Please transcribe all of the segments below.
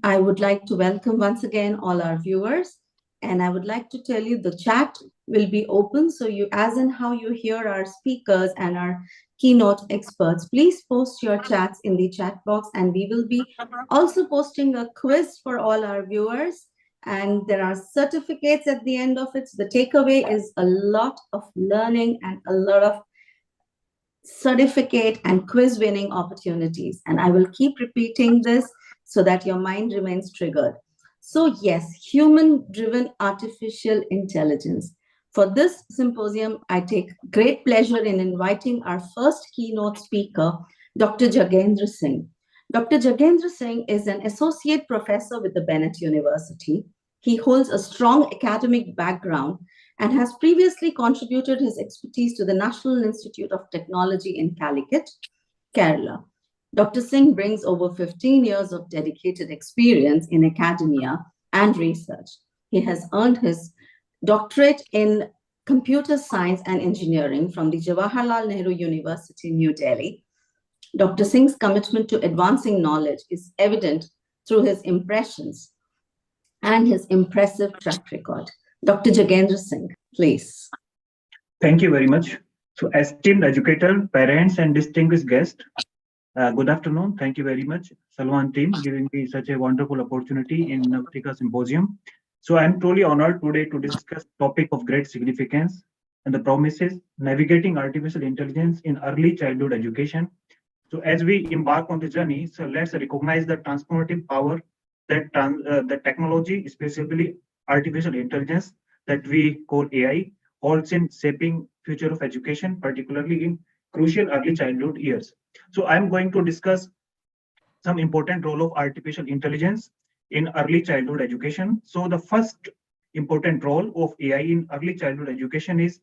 I would like to welcome once again all our viewers, and I would like to tell you the chat will be open. So, you, as in how you hear our speakers and our keynote experts, please post your chats in the chat box, and we will be also posting a quiz for all our viewers. And there are certificates at the end of it. So the takeaway is a lot of learning and a lot of certificate and quiz winning opportunities. And I will keep repeating this so that your mind remains triggered. So, yes, human driven artificial intelligence. For this symposium, I take great pleasure in inviting our first keynote speaker, Dr. Jagendra Singh. Dr. Jagendra Singh is an associate professor with the Bennett University. He holds a strong academic background and has previously contributed his expertise to the National Institute of Technology in Calicut, Kerala. Dr. Singh brings over 15 years of dedicated experience in academia and research. He has earned his doctorate in computer science and engineering from the Jawaharlal Nehru University, New Delhi. Dr. Singh's commitment to advancing knowledge is evident through his impressions and his impressive track record. Dr. Jagendra Singh, please. Thank you very much. So, esteemed educator, parents, and distinguished guests, good afternoon. Thank you very much, Salwan team, giving me such a wonderful opportunity in Navtika Symposium. So, I'm truly honored today to discuss topic of great significance and the promises navigating artificial intelligence in early childhood education. So, as we embark on the journey, so let's recognize the transformative power that technology, especially artificial intelligence, that we call AI, holds in shaping future of education, particularly in crucial early childhood years. So I'm going to discuss some important role of artificial intelligence in early childhood education. So the first important role of AI in early childhood education is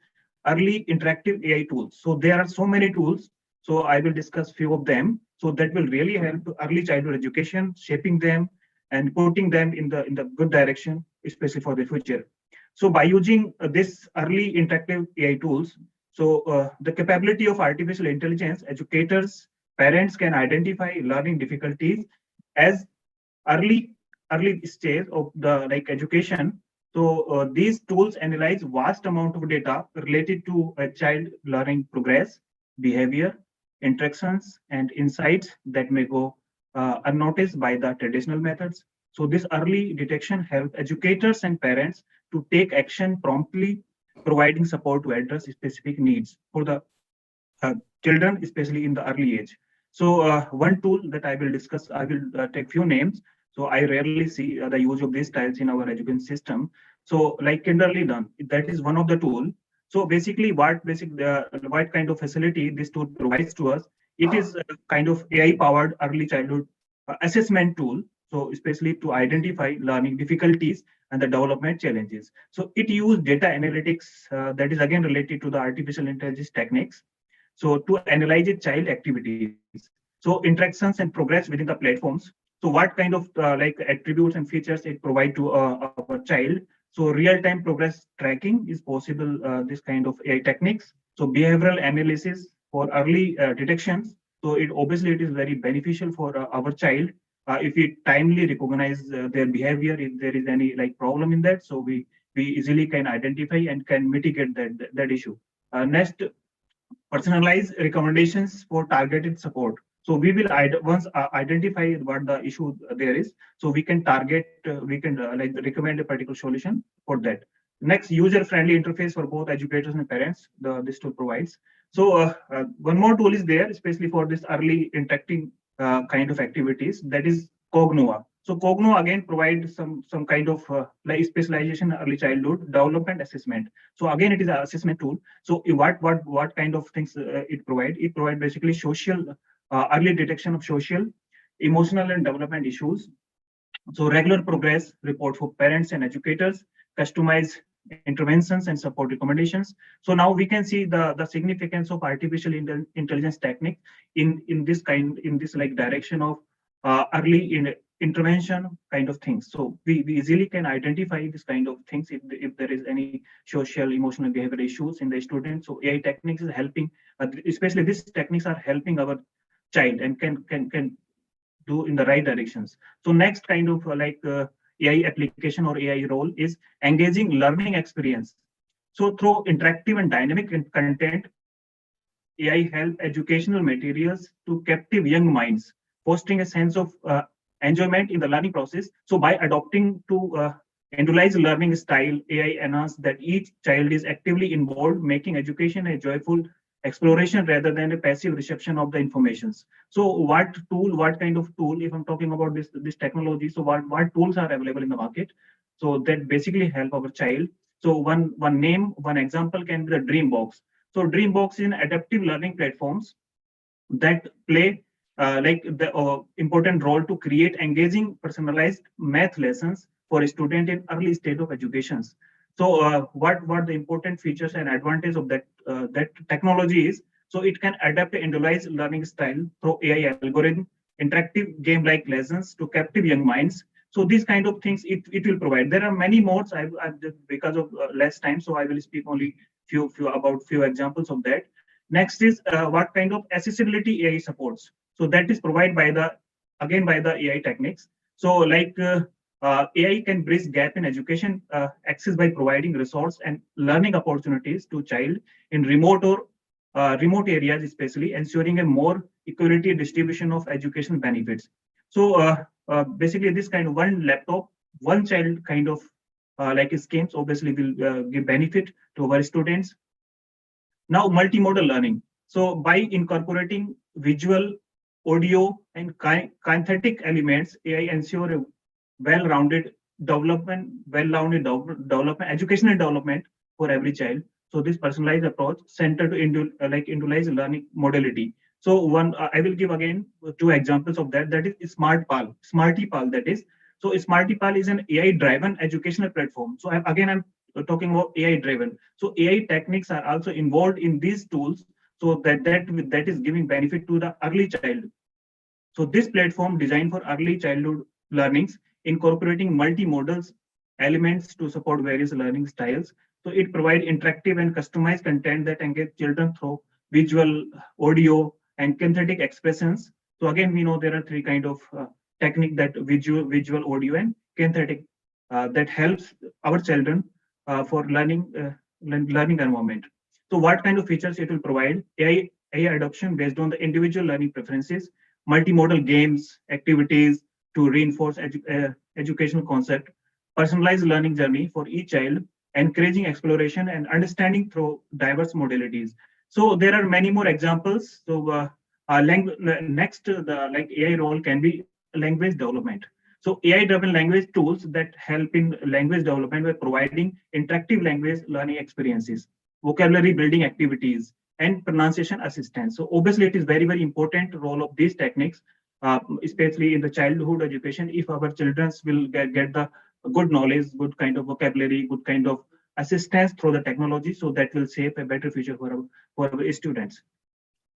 early interactive AI tools. So there are so many tools. So I will discuss few of them. So that will really help early childhood education, shaping them and putting them in the good direction, especially for the future. So by using this early interactive AI tools, so the capability of artificial intelligence, educators, parents can identify learning difficulties as early stage of the like education. So these tools analyze vast amount of data related to a child learning progress, behavior, interactions, and insights that may go unnoticed by the traditional methods. So this early detection helps educators and parents to take action promptly, providing support to address specific needs for the uh, children, especially in the early age. So one tool that I will discuss, I will take few names. So I rarely see the use of these styles in our education system. So like Kinderly that is one of the tool. So basically, what kind of facility this tool provides to us? It is a kind of AI powered early childhood assessment tool. So especially to identify learning difficulties and the development challenges. So it uses data analytics that is again related to the artificial intelligence techniques, so to analyze a child activities, so interactions and progress within the platforms. So what kind of like attributes and features it provide to our child. So real-time progress tracking is possible, this kind of AI techniques. So behavioral analysis for early detections. So it obviously it is very beneficial for our child if we timely recognize their behavior, if there is any like problem in that. So we easily can identify and can mitigate that issue. Next, personalized recommendations for targeted support. So we will once identify what the issue there is, so we can target, we can like recommend a particular solution for that. Next, user-friendly interface for both educators and parents. This tool provides. So one more tool is there, especially for this early interacting kind of activities. That is Cognova. So Cogno again provides some kind of like specialization in early childhood development assessment. So again, it is an assessment tool. So what kind of things it provide? It provide basically social early detection of social, emotional, and development issues. So regular progress report for parents and educators, customized interventions and support recommendations. So now we can see the significance of artificial intelligence technique in this like direction of early intervention kind of things. So we easily can identify this kind of things if there is any social, emotional, behavioral issues in the student. So AI techniques is helping, especially these techniques are helping our child and can do in the right directions. So next kind of AI application or AI role is engaging learning experience. So through interactive and dynamic content, AI help educational materials to captive young minds, fostering a sense of enjoyment in the learning process. So by adopting to individualized learning style, AI enhance that each child is actively involved, making education a joyful exploration rather than a passive reception of the informations. So what kind of tool, if I'm talking about this technology, so what tools are available in the market? So that basically help our child. So one example can be the Dreambox. So Dreambox is an adaptive learning platforms that play the important role to create engaging personalized math lessons for a student in early stage of educations. So what the important features and advantage of that technology is? So it can adapt an individualized learning style through AI algorithm, interactive game like lessons to captive young minds. So these kind of things it will provide. There are many more. I just because of less time, so I will speak only few examples of that. Next is what kind of accessibility AI supports. So that is provided by the again by the AI techniques. So AI can bridge gap in education access by providing resource and learning opportunities to child in remote areas, especially ensuring a more equality distribution of educational benefits. So basically, this kind of one laptop, one child kind of schemes obviously will give benefit to our students. Now, multimodal learning. So by incorporating visual, audio, and kinetic elements, AI ensure a well-rounded development, educational development for every child. So this personalized approach centered to individualized learning modality. So I will give again two examples of that. That is SmartyPal. That is, so SmartyPal is an AI-driven educational platform. So I'm talking about AI-driven. So AI techniques are also involved in these tools, so that is giving benefit to the early child. So this platform designed for early childhood learnings, incorporating multimodal elements to support various learning styles. So it provides interactive and customized content that engage children through visual, audio, and kinetic expressions. So again, we know there are three kind of technique that visual, audio, and kinetic that helps our children for learning environment. So what kind of features it will provide? AI adoption based on the individual learning preferences, multimodal games, activities to reinforce educational concept, personalized learning journey for each child, encouraging exploration and understanding through diverse modalities. So there are many more examples. So next, the like AI role can be language development. So AI-driven language tools that help in language development by providing interactive language learning experiences, vocabulary building activities, and pronunciation assistance. So obviously, it is very important role of these techniques, especially in the childhood education. If our children will get the good knowledge, good kind of vocabulary, good kind of assistance through the technology, so that will shape a better future for our students.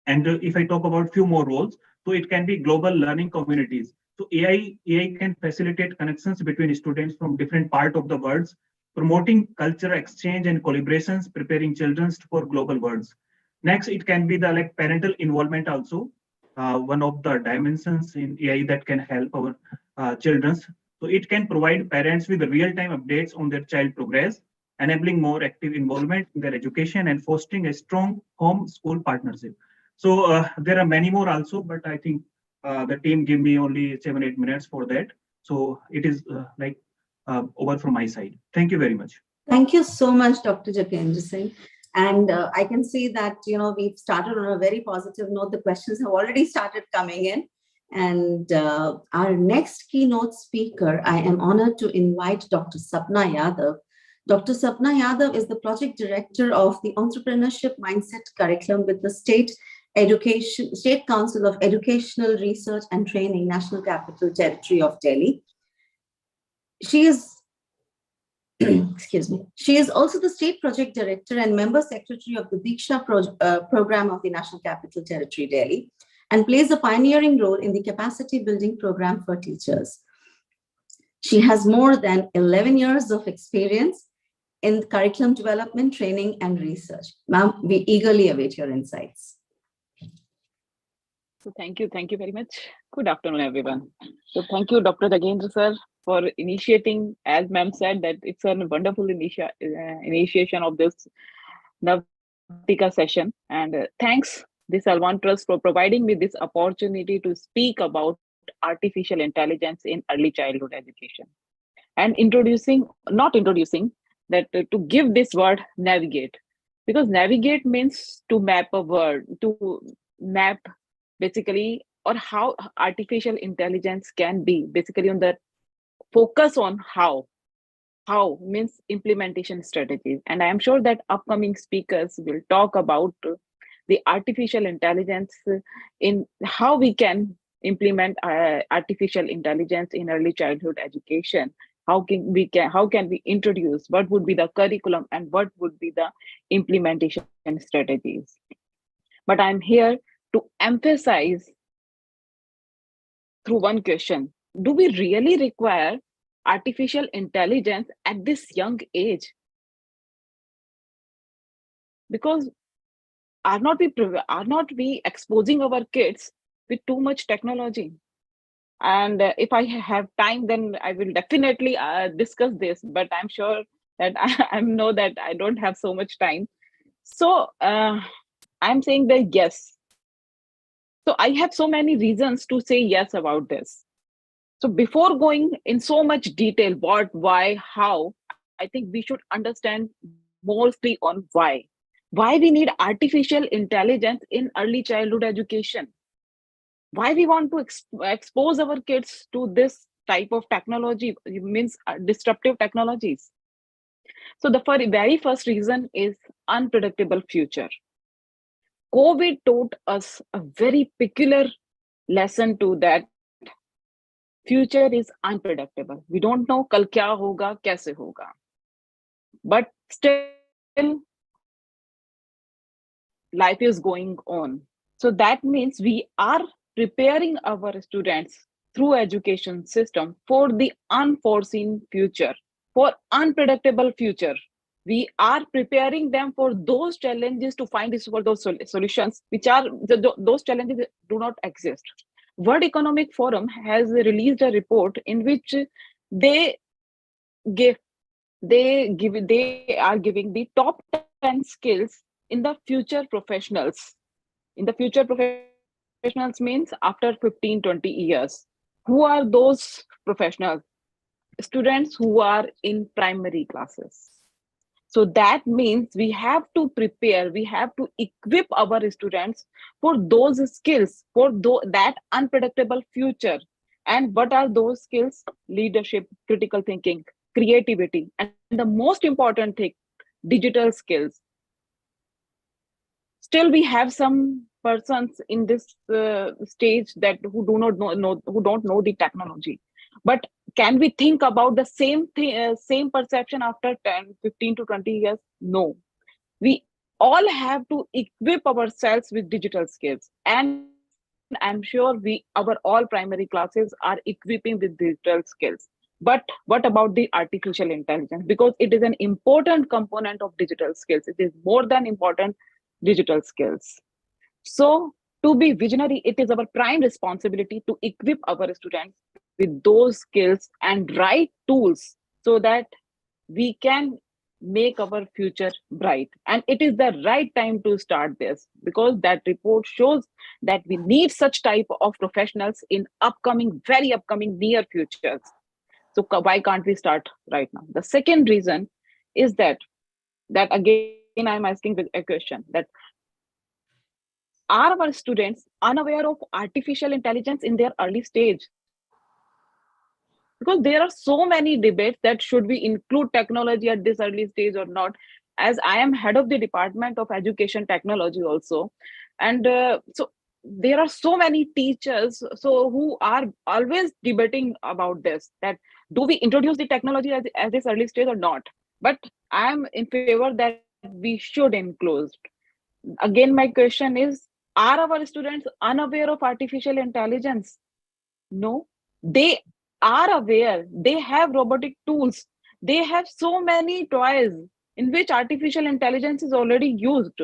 And if I talk about few more roles, so it can be global learning communities. So AI can facilitate connections between students from different parts of the world, promoting cultural exchange and collaborations, preparing children for global worlds. Next, it can be the parental involvement also, one of the dimensions in AI that can help our children. So it can provide parents with real-time updates on their child progress, enabling more active involvement in their education and fostering a strong home-school partnership. So there are many more also, but I think the team gave me only 7-8 minutes for that. So it is over from my side. Thank you very much. Thank you so much, Dr. Jakendra Singh. And I can see that, we've started on a very positive note. The questions have already started coming in. And our next keynote speaker, I am honored to invite Dr. Sapna Yadav. Dr. Sapna Yadav is the project director of the Entrepreneurship Mindset Curriculum with the State Council of Educational Research and Training, National Capital Territory of Delhi. She is excuse me. She is also the state project director and member secretary of the Diksha program of the National Capital Territory, Delhi, and plays a pioneering role in the capacity building program for teachers. She has more than 11 years of experience in curriculum development, training, and research. Ma'am, we eagerly await your insights. Thank you very much. Good afternoon, everyone. So thank you, Dr. Jagendra sir, for initiating, as ma'am said, that it's a wonderful initiation of this Navtika session. And thanks, this Alwan Trust, for providing me this opportunity to speak about artificial intelligence in early childhood education. And not introducing, that to give this word navigate, because navigate means to map a word, to map basically, or how artificial intelligence can be basically on the focus on how means implementation strategies. And I am sure that upcoming speakers will talk about the artificial intelligence in how we can implement artificial intelligence in early childhood education. How can we introduce, what would be the curriculum and what would be the implementation strategies. But I'm here to emphasize through one question: do we really require artificial intelligence at this young age? Because are not we exposing our kids with too much technology? And if I have time, then I will definitely discuss this, but I'm sure that I know that I don't have so much time. So I'm saying that yes. So I have so many reasons to say yes about this. So before going in so much detail, what, why, how, I think we should understand mostly on why we need artificial intelligence in early childhood education, why we want to expose our kids to this type of technology, means disruptive technologies. So the very first reason is unpredictable future. COVID taught us a very peculiar lesson to that future is unpredictable. We don't know kal kya hoga, kaise hoga. But still, life is going on. So that means we are preparing our students through education system for the unforeseen future, for unpredictable future. We are preparing them for those challenges, to find this for those solutions which are those challenges do not exist. World Economic Forum has released a report in which they give they are giving the top 10 skills in the future professionals. In the future professionals means after 15-20 years. Who are those professionals? Students who are in primary classes. So that means we have to prepare, we have to equip our students for those skills, for that unpredictable future. And what are those skills? Leadership, critical thinking, creativity, and the most important thing, digital skills. Still we have some persons in this stage that who do not who don't know the technology. But can we think about the same thing, same perception after 10, 15 to 20 years? No. We all have to equip ourselves with digital skills, and I'm sure our all primary classes are equipping with digital skills. But what about the artificial intelligence? Because it is an important component of digital skills. It is more than important digital skills. So, to be visionary, it is our prime responsibility to equip our students with those skills and right tools so that we can make our future bright. And it is the right time to start this, because that report shows that we need such type of professionals in very upcoming near futures. So why can't we start right now? The second reason is that again I'm asking with a question, that are our students unaware of artificial intelligence in their early stage? Because there are so many debates that should we include technology at this early stage or not. As I am head of the department of education technology also, and so there are so many teachers so who are always debating about this, that do we introduce the technology at this early stage or not. But I am in favor that we should include. Again my question is, are our students unaware of artificial intelligence? No, they are aware. They have robotic tools. They have so many toys in which artificial intelligence is already used.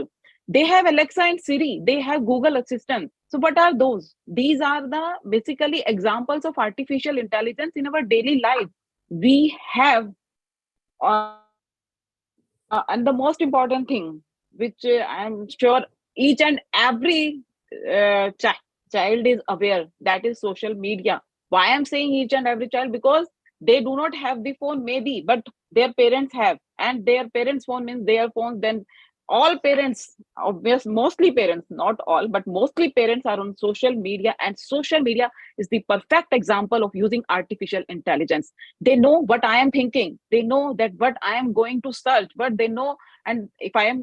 They have Alexa and Siri, they have Google Assistant. So what are those? These are the basically examples of artificial intelligence in our daily life. We have, and the most important thing, which I'm sure each and every child is aware, that is social media. Why I'm saying each and every child? Because they do not have the phone, maybe, but their parents have, and their parents' phone means their phones. Then all parents, obvious, mostly parents, not all, but mostly parents are on social media, and social media is the perfect example of using artificial intelligence. They know what I am thinking, they know that what I am going to search, but they know. And if I am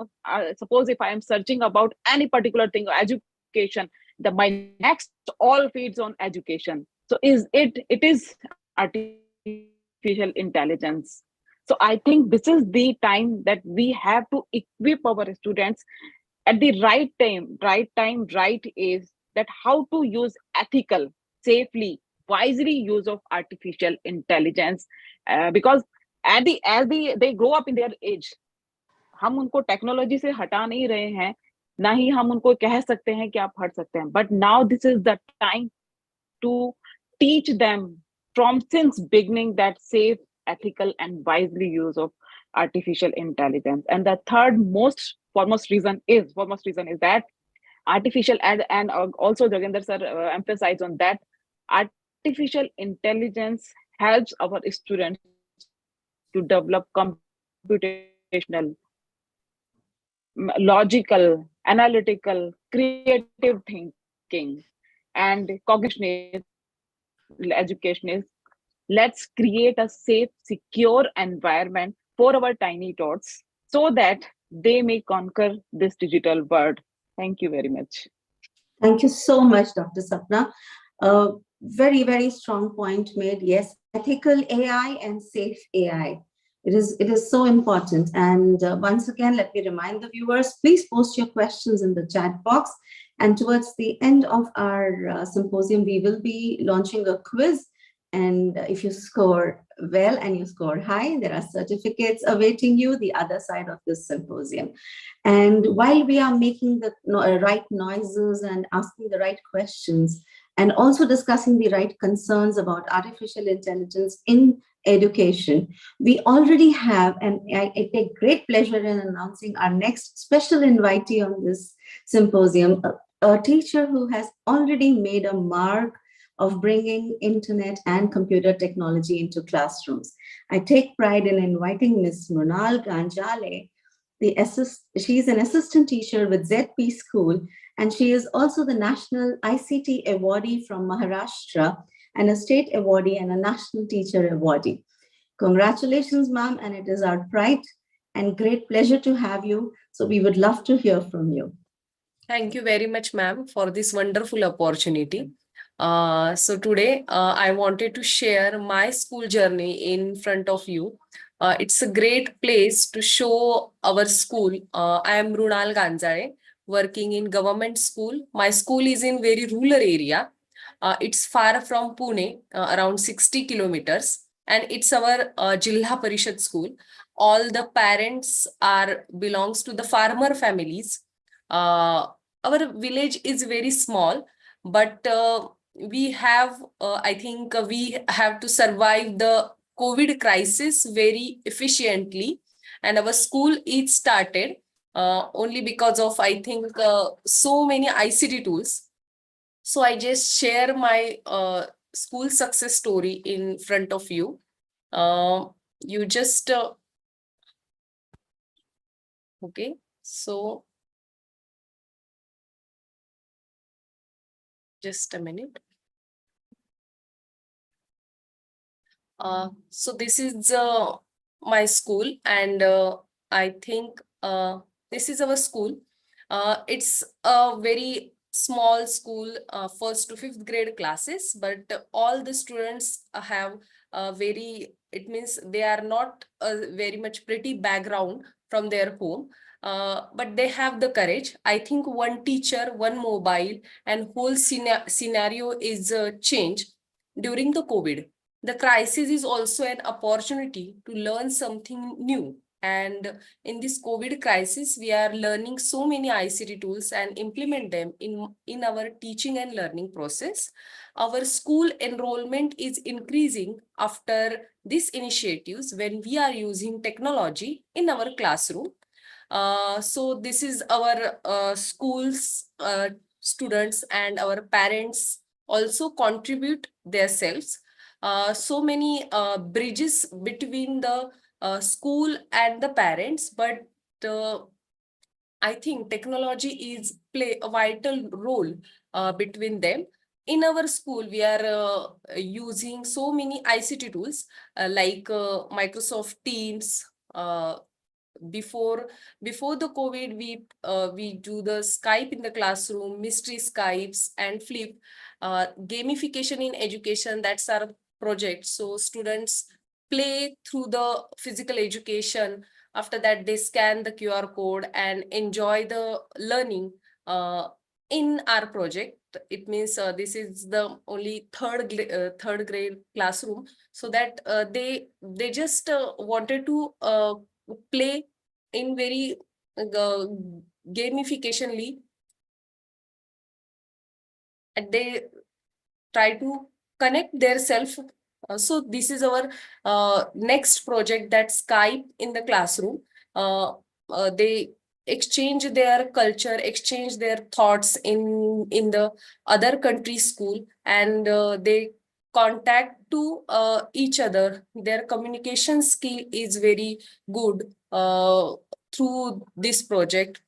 suppose if I am searching about any particular thing, education, my next all feeds on education. So it is artificial intelligence. So I think this is the time that we have to equip our students at the right age, that how to use ethical, safely, wisely use of artificial intelligence. Because they grow up in their age, हम उनको technology से हटा नहीं रहे हैं, ना ही हम उनको कह सकते हैं कि आप हट सकते हैं, but now this is the time to teach them from since beginning that safe, ethical, and wisely use of artificial intelligence. And the third most foremost reason is that artificial, and also Jagender sir emphasized on that, artificial intelligence helps our students to develop computational, logical, analytical, creative thinking, and cognition education is. Let's create a safe, secure environment for our tiny tots so that they may conquer this digital world. Thank you very much. Thank you so much, Dr. Sapna. Very, very strong point made. Yes, ethical AI and safe AI. It is so important. And once again, let me remind the viewers, please post your questions in the chat box. And towards the end of our symposium, we will be launching a quiz. And if you score well and you score high, there are certificates awaiting you the other side of this symposium. And while we are making the right noises and asking the right questions, and also discussing the right concerns about artificial intelligence in education, we already have, and I take great pleasure in announcing our next special invitee on this symposium, a teacher who has already made a mark of bringing internet and computer technology into classrooms. I take pride in inviting Ms. Mrunal Ganjale. She is an assistant teacher with ZP School, and she is also the National ICT Awardee from Maharashtra, and a state awardee and a national teacher awardee. Congratulations, ma'am, and it is our pride and great pleasure to have you. So we would love to hear from you. Thank you very much, ma'am, for this wonderful opportunity. So today I wanted to share my school journey in front of you. It's a great place to show our school. I am Mrunal Ganjale, working in government school. My school is in very rural area. It's far from Pune, around 60 kilometers. And it's our Jilha Parishad school. All the parents belongs to the farmer families. Our village is very small, but we have, I think we have to survive the COVID crisis very efficiently. And our school is started only because of, I think, so many ICT tools. So I just share my school success story in front of you. You just, okay, so just a minute. So this is my school, and I think this is our school. It's a very small school, first to fifth grade classes, but all the students have it means they are not very much pretty background from their home, but they have the courage. I think one teacher, one mobile, and whole scenario is changed during the COVID. The crisis is also an opportunity to learn something new. And in this COVID crisis, we are learning so many ICT tools and implement them in our teaching and learning process. Our school enrollment is increasing after these initiatives when we are using technology in our classroom. So this is our schools, students and our parents also contribute themselves. So many bridges between the school and the parents, but uh, I think technology is play a vital role between them. In our school, we are using so many ICT tools like Microsoft Teams. Before the COVID, we do the Skype in the classroom, mystery Skypes, and Flip. Gamification in education, that's our project. So students play through the physical education. After that, they scan the QR code and enjoy the learning in our project. It means this is the only third grade classroom, so that they just wanted to play in very gamificationally, and they try to connect their self. So this is our next project, that Skype in the classroom. They exchange their culture, exchange their thoughts in the other country school, and they contact to each other. Their communication skill is very good through this project.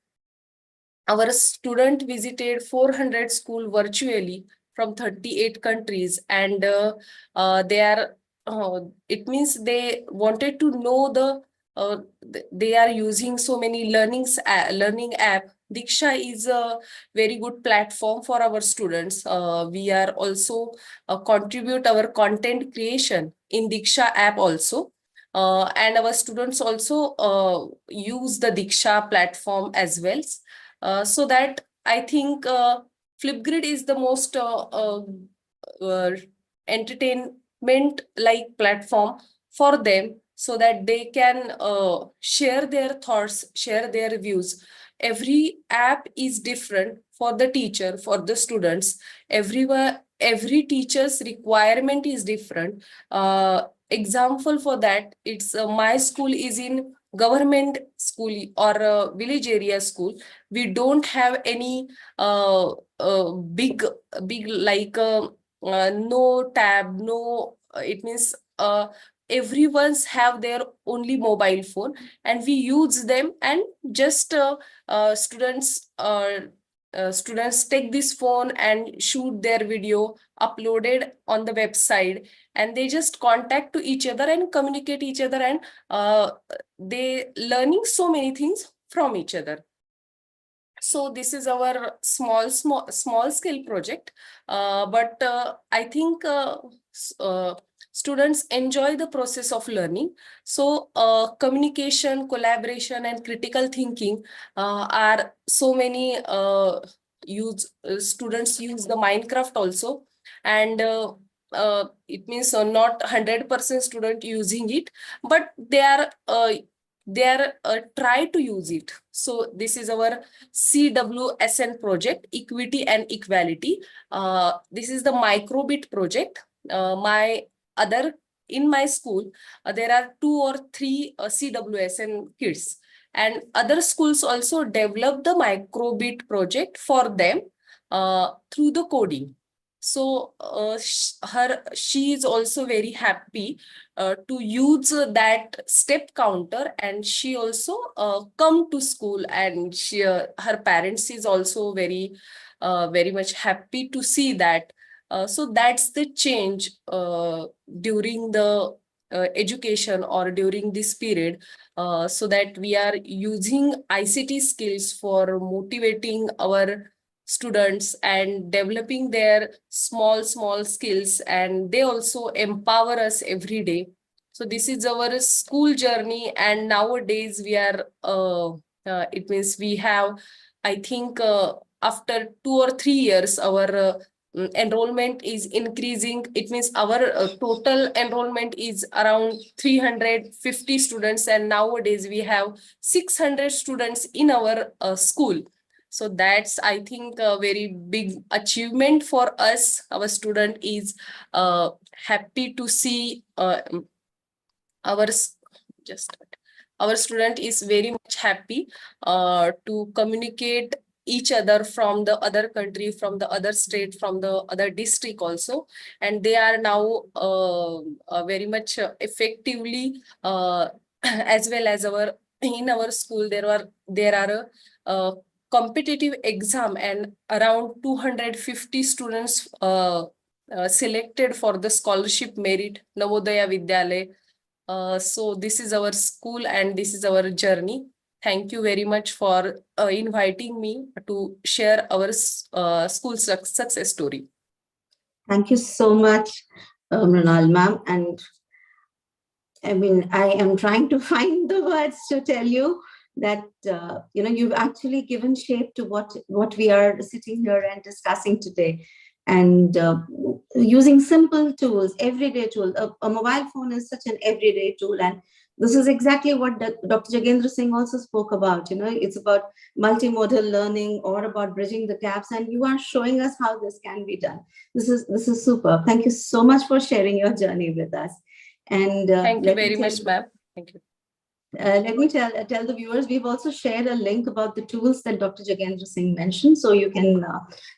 Our student visited 400 school virtually from 38 countries, and they are it means they wanted to know they are using so many learning app. Diksha is a very good platform for our students. We are also contribute our content creation in Diksha app also. And our students also use the Diksha platform as well. So that I think Flipgrid is the most uh, entertainment like platform for them, so that they can share their thoughts, share their views. Every app is different for the teacher, for the students. Every teacher's requirement is different. Example for that, it's my school is in government school or village area school. We don't have any big like no tab, no it means everyone's have their only mobile phone, and we use them, and just students take this phone and shoot their video, uploaded on the website, and they just contact to each other and communicate each other, and they learning so many things from each other. So this is our small scale project, but I think students enjoy the process of learning. So communication, collaboration, and critical thinking are so many students use the Minecraft also, and it means not 100% student using it, but they are try to use it. So this is our CWSN project, Equity and Equality. This is the microbit project. My other in my school, there are 2 or 3 CWSN kids, and other schools also develop the microbit project for them through the coding. So she is also very happy to use that step counter, and she also come to school, and her parents is also very much happy to see that. So that's the change during the education or during this period, so that we are using ICT skills for motivating our students and developing their small skills, and they also empower us every day. So this is our school journey, and nowadays we are it means we have, I think after 2 or 3 years, our enrollment is increasing. It means our total enrollment is around 350 students, and nowadays we have 600 students in our school. So that's, I think, a very big achievement for us. Our student is happy to see our just our student is very much happy to communicate each other from the other country, from the other state, from the other district also, and they are now very much effectively as well as our in our school there are a competitive exam, and around 250 students selected for the scholarship merit Navodaya Vidyalaya. So this is our school and this is our journey. Thank you very much for inviting me to share our school success story. Thank you so much, Mrinal ma'am. And I mean, I am trying to find the words to tell you that, you've actually given shape to what we are sitting here and discussing today. And using simple tools, everyday tools. A mobile phone is such an everyday tool. And this is exactly what Dr. Jagendra Singh also spoke about. It's about multimodal learning or about bridging the gaps. And you are showing us how this can be done. This is super. Thank you so much for sharing your journey with us. And thank you very much, ma'am. Thank you. Let me tell the viewers, we've also shared a link about the tools that Dr. Jagendra Singh mentioned, so you can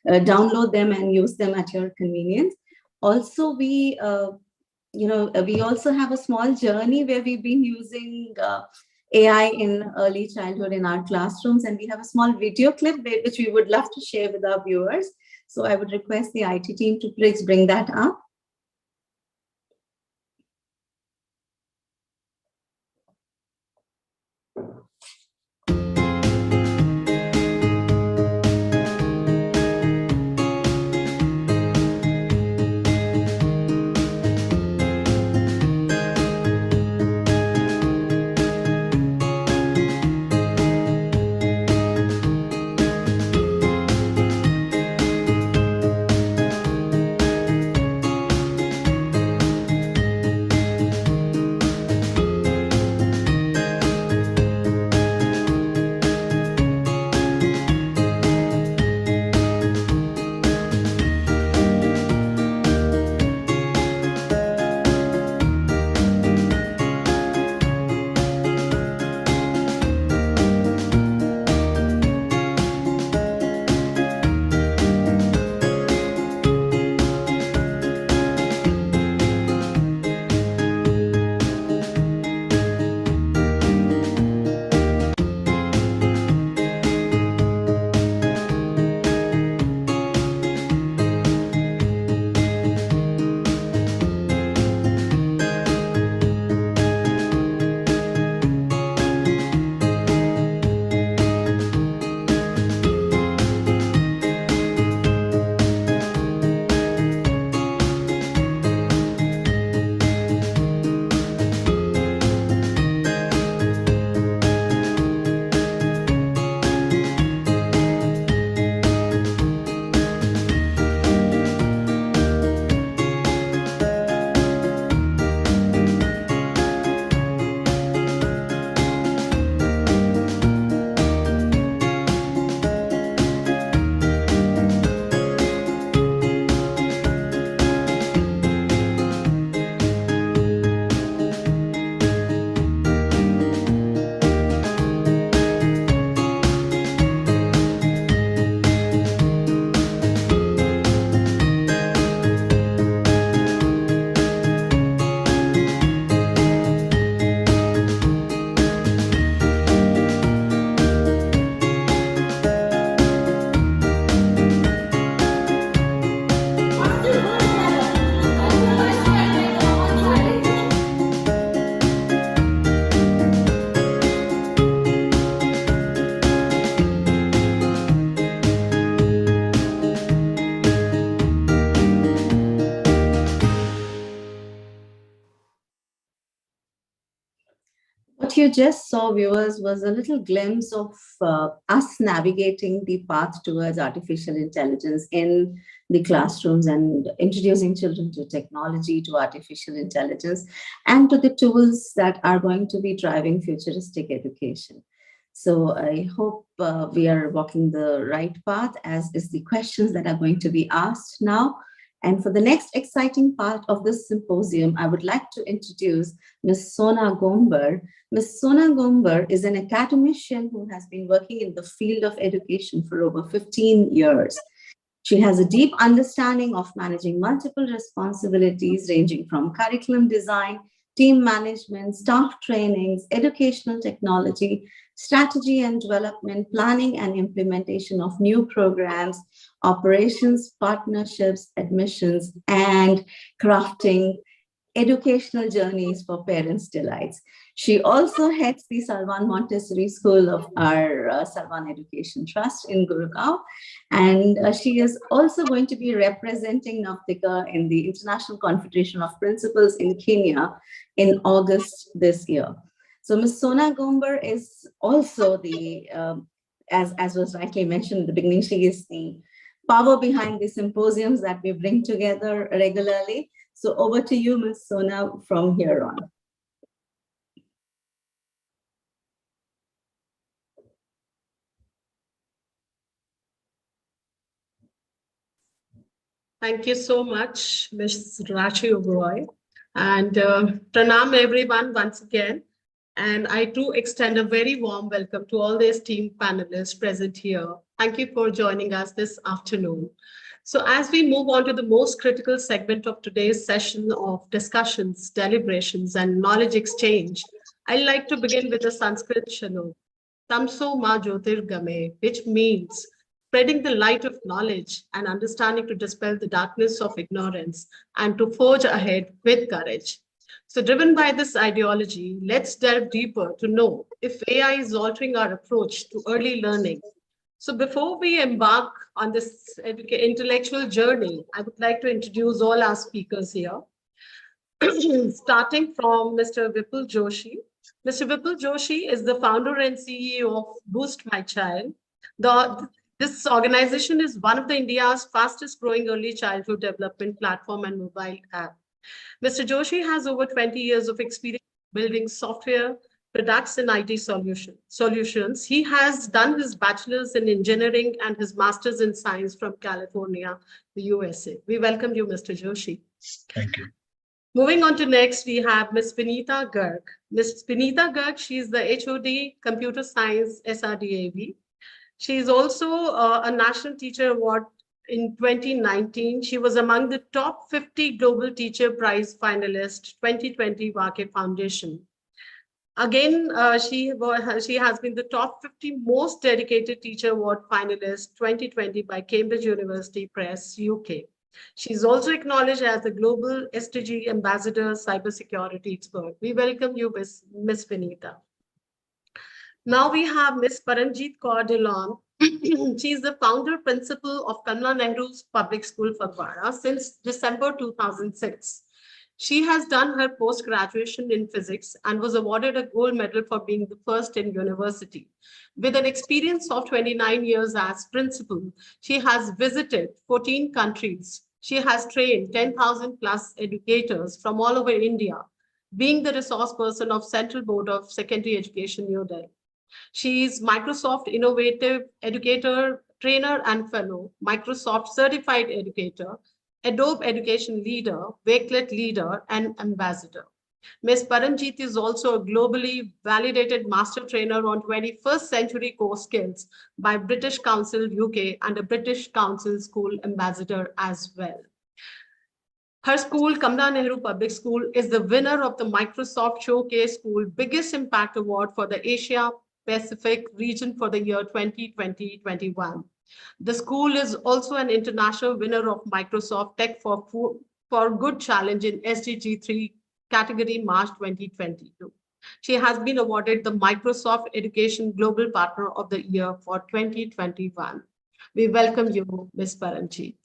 download them and use them at your convenience. Also, we also have a small journey where we've been using AI in early childhood in our classrooms, and we have a small video clip which we would love to share with our viewers. So I would request the IT team to please bring that up. What you just saw, viewers, was a little glimpse of us navigating the path towards artificial intelligence in the classrooms and introducing children to technology, to artificial intelligence, and to the tools that are going to be driving futuristic education. So I hope we are walking the right path, as is the questions that are going to be asked now. And for the next exciting part of this symposium, I would like to introduce Ms. Sona Gombar. Ms. Sona Gombar is an academician who has been working in the field of education for over 15 years. She has a deep understanding of managing multiple responsibilities ranging from curriculum design, team management, staff trainings, educational technology, strategy and development, planning and implementation of new programs, operations, partnerships, admissions, and crafting educational journeys for parents' delights. She also heads the Salvan Montessori School of our Salvan Education Trust in Gurgaon. And she is also going to be representing Navtika in the International Confederation of Principals in Kenya in August this year. So Ms. Sona Gombar is also the, as was rightly mentioned in the beginning, she is the power behind the symposiums that we bring together regularly. So over to you, Ms. Sona, from here on. Thank you so much, Ms. Rachi Oberoi. And pranam everyone once again. And I do extend a very warm welcome to all the esteemed panelists present here. Thank you for joining us this afternoon. So as we move on to the most critical segment of today's session of discussions, deliberations, and knowledge exchange, I'd like to begin with a Sanskrit shalok, Tamso Ma Jyotirgame, which means spreading the light of knowledge and understanding to dispel the darkness of ignorance and to forge ahead with courage. So driven by this ideology, let's delve deeper to know if AI is altering our approach to early learning. So before we embark on this intellectual journey, I would like to introduce all our speakers here, starting from Mr. Vipul Joshi. Mr. Vipul Joshi is the founder and CEO of Boost My Child. This organization is one of the India's fastest growing early childhood development platform and mobile app. Mr. Joshi has over 20 years of experience building software, products, and IT solutions. He has done his bachelor's in engineering and his master's in science from California, the USA. We welcome you, Mr. Joshi. Thank you. Moving on to next, we have Ms. Vinita Garg. Ms. Vinita Garg, she is the HOD Computer Science SRDAV. She is also a National Teacher Award in 2019. She was among the top 50 Global Teacher Prize finalists, 2020 Vake Foundation. Again, she has been the top 50 most dedicated teacher award finalist 2020 by Cambridge University Press, UK. She's also acknowledged as the Global SDG Ambassador Cybersecurity Expert. We welcome you, Ms. Vinita. Now we have Ms. Paranjeet Kaur Dillon. She is the founder principal of Kamala Nehru's Public School, Fagwara, since December 2006. She has done her post-graduation in physics and was awarded a gold medal for being the first in university. With an experience of 29 years as principal, she has visited 14 countries. She has trained 10,000 plus educators from all over India, being the resource person of Central Board of Secondary Education, New Delhi. She is Microsoft Innovative Educator, Trainer and Fellow, Microsoft Certified Educator, Adobe Education Leader, Wakelet Leader, and Ambassador. Ms. Paranjeet is also a globally validated master trainer on 21st century core skills by British Council UK and a British Council School Ambassador as well. Her school, Kamala Nehru Public School, is the winner of the Microsoft Showcase School Biggest Impact Award for the Asia Pacific region for the year 2020-21. The school is also an international winner of Microsoft Tech for Good Challenge in SDG 3 category March 2022. She has been awarded the Microsoft Education Global Partner of the Year for 2021. We welcome you, Ms. Paranjeet.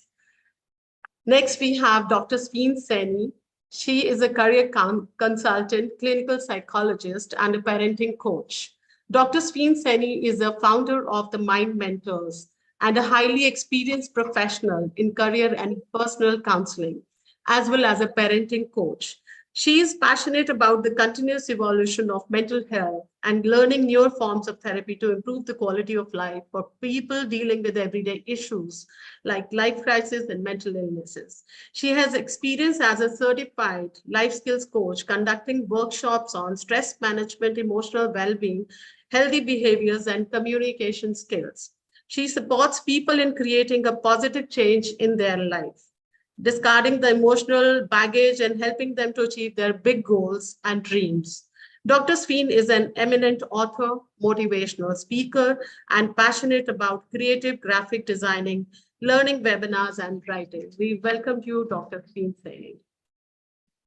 Next, we have Dr. Sveen Saini. She is a career consultant, clinical psychologist, and a parenting coach. Dr. Sween Seni is a founder of the Mind Mentors and a highly experienced professional in career and personal counseling, as well as a parenting coach. She is passionate about the continuous evolution of mental health and learning newer forms of therapy to improve the quality of life for people dealing with everyday issues like life crisis and mental illnesses. She has experience as a certified life skills coach, conducting workshops on stress management, emotional well being, healthy behaviors, and communication skills. She supports people in creating a positive change in their life, discarding the emotional baggage and helping them to achieve their big goals and dreams. Dr. Sween is an eminent author, motivational speaker, and passionate about creative graphic designing, learning webinars, and writing. We welcome you, Dr. Sween Seni.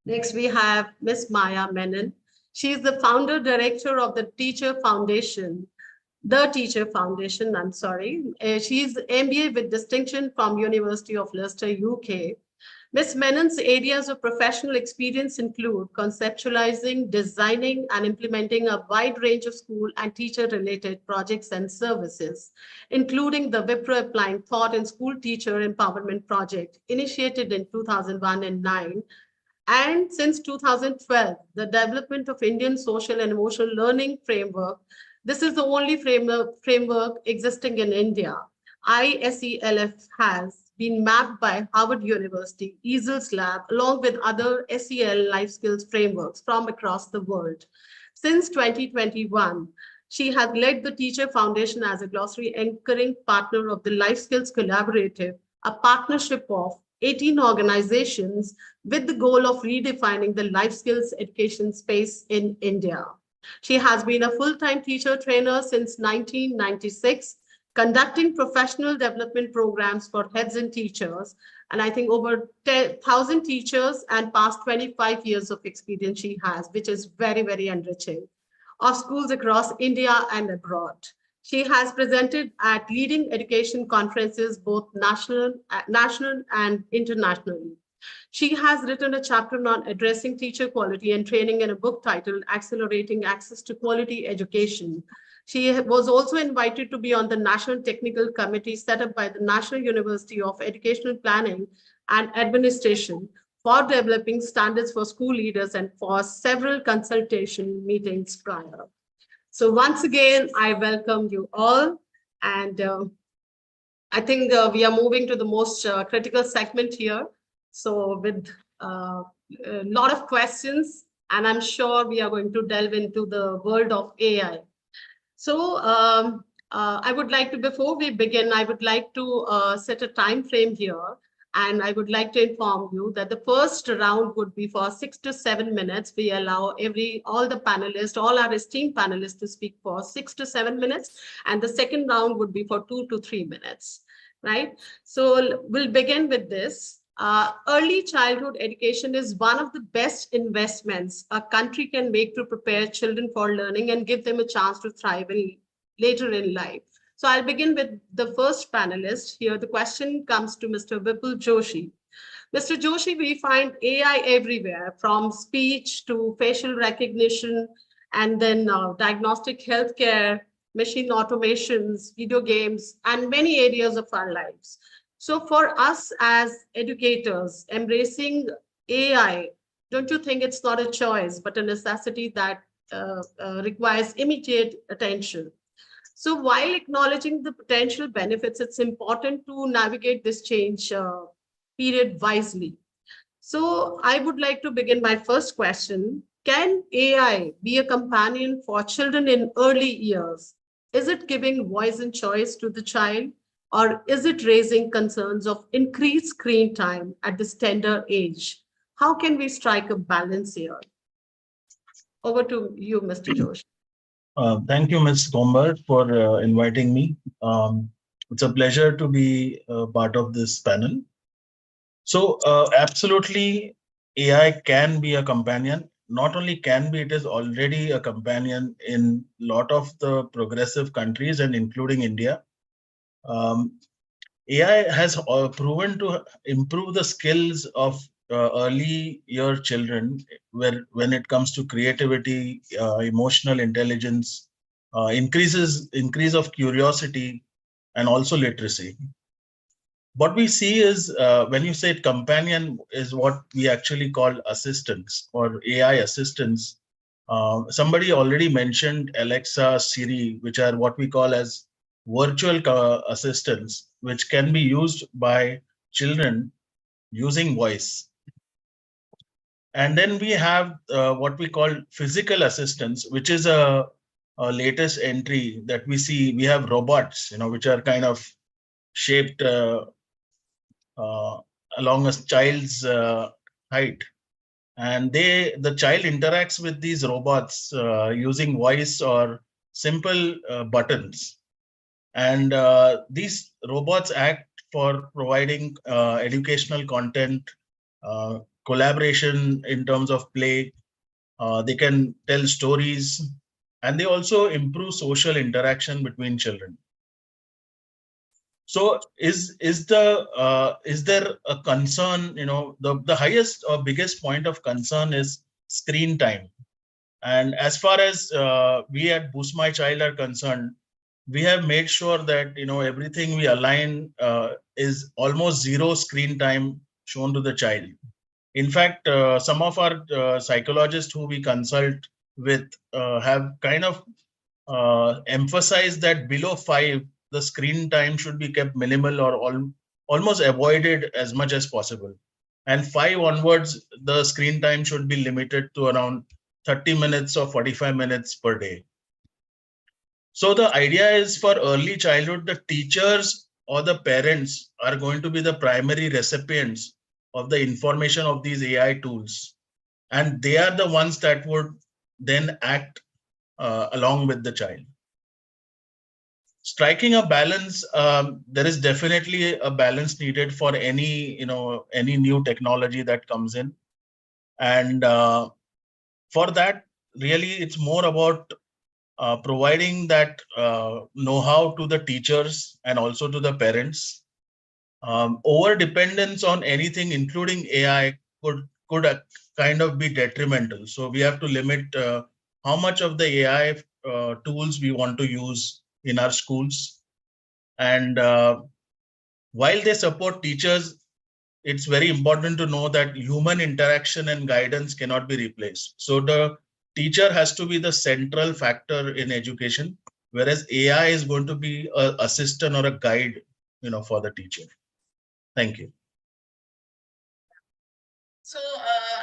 Next, we have Ms. Maya Menon. She is the founder director of the Teacher Foundation, I'm sorry. She's MBA with distinction from University of Leicester, UK. Ms. Menon's areas of professional experience include conceptualizing, designing, and implementing a wide range of school and teacher-related projects and services, including the Wipro Applying Thought in School Teacher Empowerment Project, initiated in 2001 and 9, and since 2012, the development of Indian social and emotional learning framework. This is the only framework existing in India. ISELF has been mapped by Harvard University, EASL's lab, along with other SEL life skills frameworks from across the world. Since 2021, she has led the Teacher Foundation as a glossary anchoring partner of the Life Skills Collaborative, a partnership of 18 organizations with the goal of redefining the life skills education space in India. She has been a full-time teacher trainer since 1996, conducting professional development programs for heads and teachers. And I think over 10,000 teachers and past 25 years of experience she has, which is very, very enriching, of schools across India and abroad. She has presented at leading education conferences, both national and internationally. She has written a chapter on addressing teacher quality and training in a book titled Accelerating Access to Quality Education. She was also invited to be on the National Technical Committee set up by the National University of Educational Planning and Administration for developing standards for school leaders and for several consultation meetings prior. So once again, I welcome you all. And I think we are moving to the most critical segment here. So with a lot of questions, and I'm sure we are going to delve into the world of AI. So I would like to, before we begin, I would like to set a time frame here. And I would like to inform you that the first round would be for 6 to 7 minutes. We allow all the panelists, all our esteemed panelists to speak for 6 to 7 minutes. And the second round would be for 2 to 3 minutes, right? So we'll begin with this. Early childhood education is one of the best investments a country can make to prepare children for learning and give them a chance to thrive later in life. So I'll begin with the first panelist here. The question comes to Mr. Vipul Joshi. Mr. Joshi, we find AI everywhere, from speech to facial recognition, and then diagnostic healthcare, machine automations, video games, and many areas of our lives. So for us as educators, embracing AI, don't you think it's not a choice, but a necessity that requires immediate attention? So while acknowledging the potential benefits, it's important to navigate this change period wisely. So I would like to begin my first question. Can AI be a companion for children in early years? Is it giving voice and choice to the child? Or is it raising concerns of increased screen time at this tender age? How can we strike a balance here? Over to you, Mr. Joshi. Thank you, Ms. Gomber, for inviting me. It's a pleasure to be part of this panel. So absolutely, AI can be a companion. Not only can be, it is already a companion in a lot of the progressive countries and including India. AI has proven to improve the skills of early year children, where when it comes to creativity, emotional intelligence, increase of curiosity, and also literacy. What we see is when you say companion is what we actually call assistants or AI assistants. Somebody already mentioned Alexa, Siri, which are what we call as virtual assistants, which can be used by children using voice. And then we have what we call physical assistants, which is a latest entry that we see. We have robots, which are kind of shaped uh, along a child's height, and the child interacts with these robots using voice or simple buttons, and these robots act for providing educational content, collaboration in terms of play. They can tell stories, and they also improve social interaction between children. So is there a concern? The highest or biggest point of concern is screen time. And as far as we at Boost My Child are concerned, we have made sure that everything we align is almost zero screen time shown to the child. In fact, some of our psychologists who we consult with have kind of emphasized that below 5, the screen time should be kept minimal or almost avoided as much as possible. And 5 onwards, the screen time should be limited to around 30 minutes or 45 minutes per day. So the idea is for early childhood, the teachers or the parents are going to be the primary recipients of the information of these AI tools. And they are the ones that would then act along with the child. Striking a balance, there is definitely a balance needed for any new technology that comes in. And for that, really, it's more about providing that know-how to the teachers and also to the parents. Over dependence on anything, including AI, could kind of be detrimental. So we have to limit how much of the AI tools we want to use in our schools. And while they support teachers, it's very important to know that human interaction and guidance cannot be replaced. So the teacher has to be the central factor in education, whereas AI is going to be an assistant or a guide, for the teacher. Thank you. So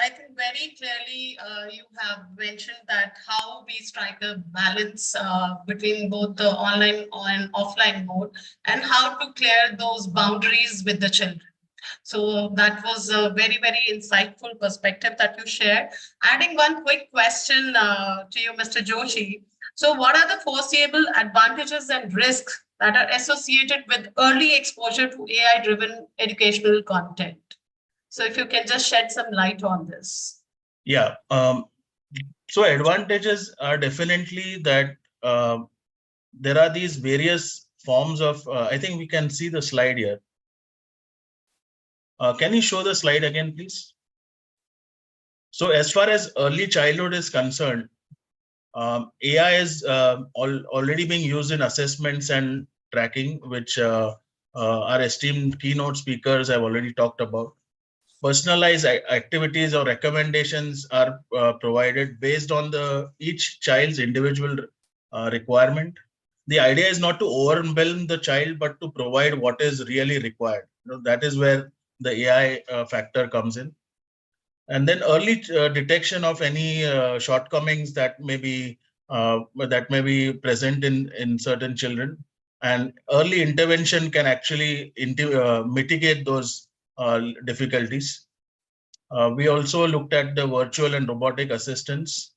I think very clearly you have mentioned that how we strike a balance between both the online and offline mode and how to clear those boundaries with the children. So that was a very, very insightful perspective that you shared. Adding one quick question to you, Mr. Joshi. So what are the foreseeable advantages and risks that are associated with early exposure to AI-driven educational content? So if you can just shed some light on this. Yeah. So advantages are definitely that there are these various forms of, I think we can see the slide here. Can you show the slide again, please? So as far as early childhood is concerned, AI is already being used in assessments and tracking, which our esteemed keynote speakers have already talked about. Personalized activities or recommendations are provided based on each child's individual requirement. The idea is not to overwhelm the child, but to provide what is really required. That is where the AI factor comes in. And then early detection of any shortcomings that may be present in certain children, and early intervention can actually mitigate those difficulties. We also looked at the virtual and robotic assistants.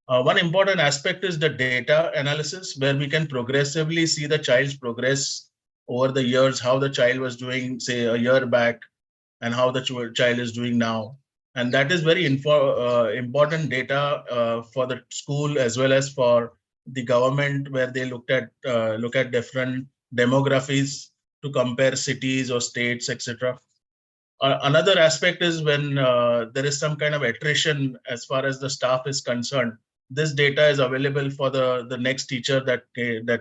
One important aspect is the data analysis, where we can progressively see the child's progress over the years, how the child was doing, say, a year back, and how the child is doing now. And that is very important data for the school as well as for the government, where they look at different demographies to compare cities or states, etc. Another aspect is when there is some kind of attrition as far as the staff is concerned. This data is available for the next teacher that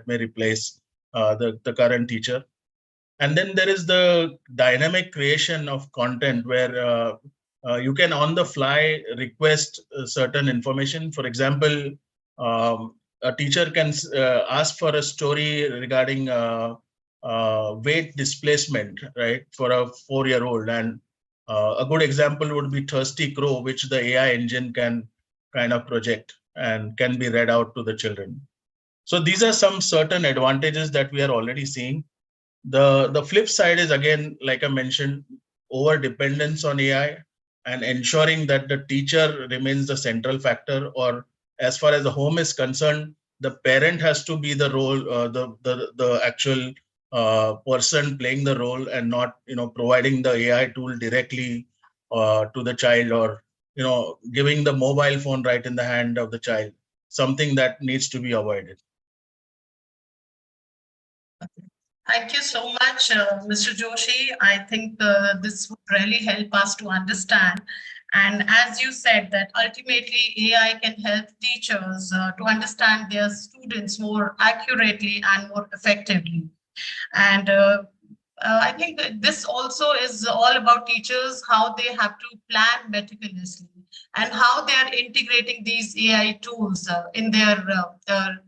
may replace the current teacher. And then there is the dynamic creation of content where you can on the fly request certain information. For example, a teacher can ask for a story regarding weight displacement, right, for a 4-year-old. And a good example would be Thirsty Crow, which the AI engine can kind of project and can be read out to the children. So these are some certain advantages that we are already seeing. The flip side is, again, like I mentioned, over dependence on AI and ensuring that the teacher remains the central factor, or as far as the home is concerned, the parent has to be the role, the actual person playing the role, and not providing the AI tool directly to the child, or giving the mobile phone right in the hand of the child, something that needs to be avoided. Thank you so much, Mr. Joshi. I think this would really help us to understand. And as you said, that ultimately AI can help teachers to understand their students more accurately and more effectively. And I think that this also is all about teachers, how they have to plan meticulously and how they are integrating these AI tools in their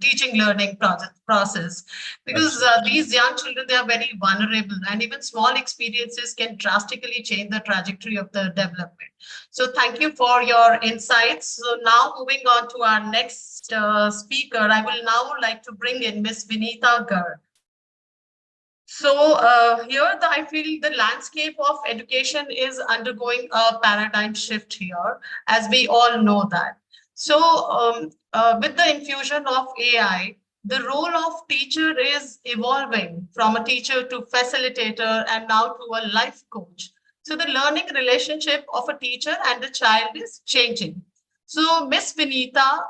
teaching learning process. Because these young children, they are very vulnerable, and even small experiences can drastically change the trajectory of the development. So thank you for your insights. So now moving on to our next speaker, I will now like to bring in Ms. Vinita Garg. So here I feel the landscape of education is undergoing a paradigm shift here, as we all know that. So with the infusion of AI, the role of teacher is evolving from a teacher to facilitator and now to a life coach. So the learning relationship of a teacher and the child is changing. So, Miss Vinita,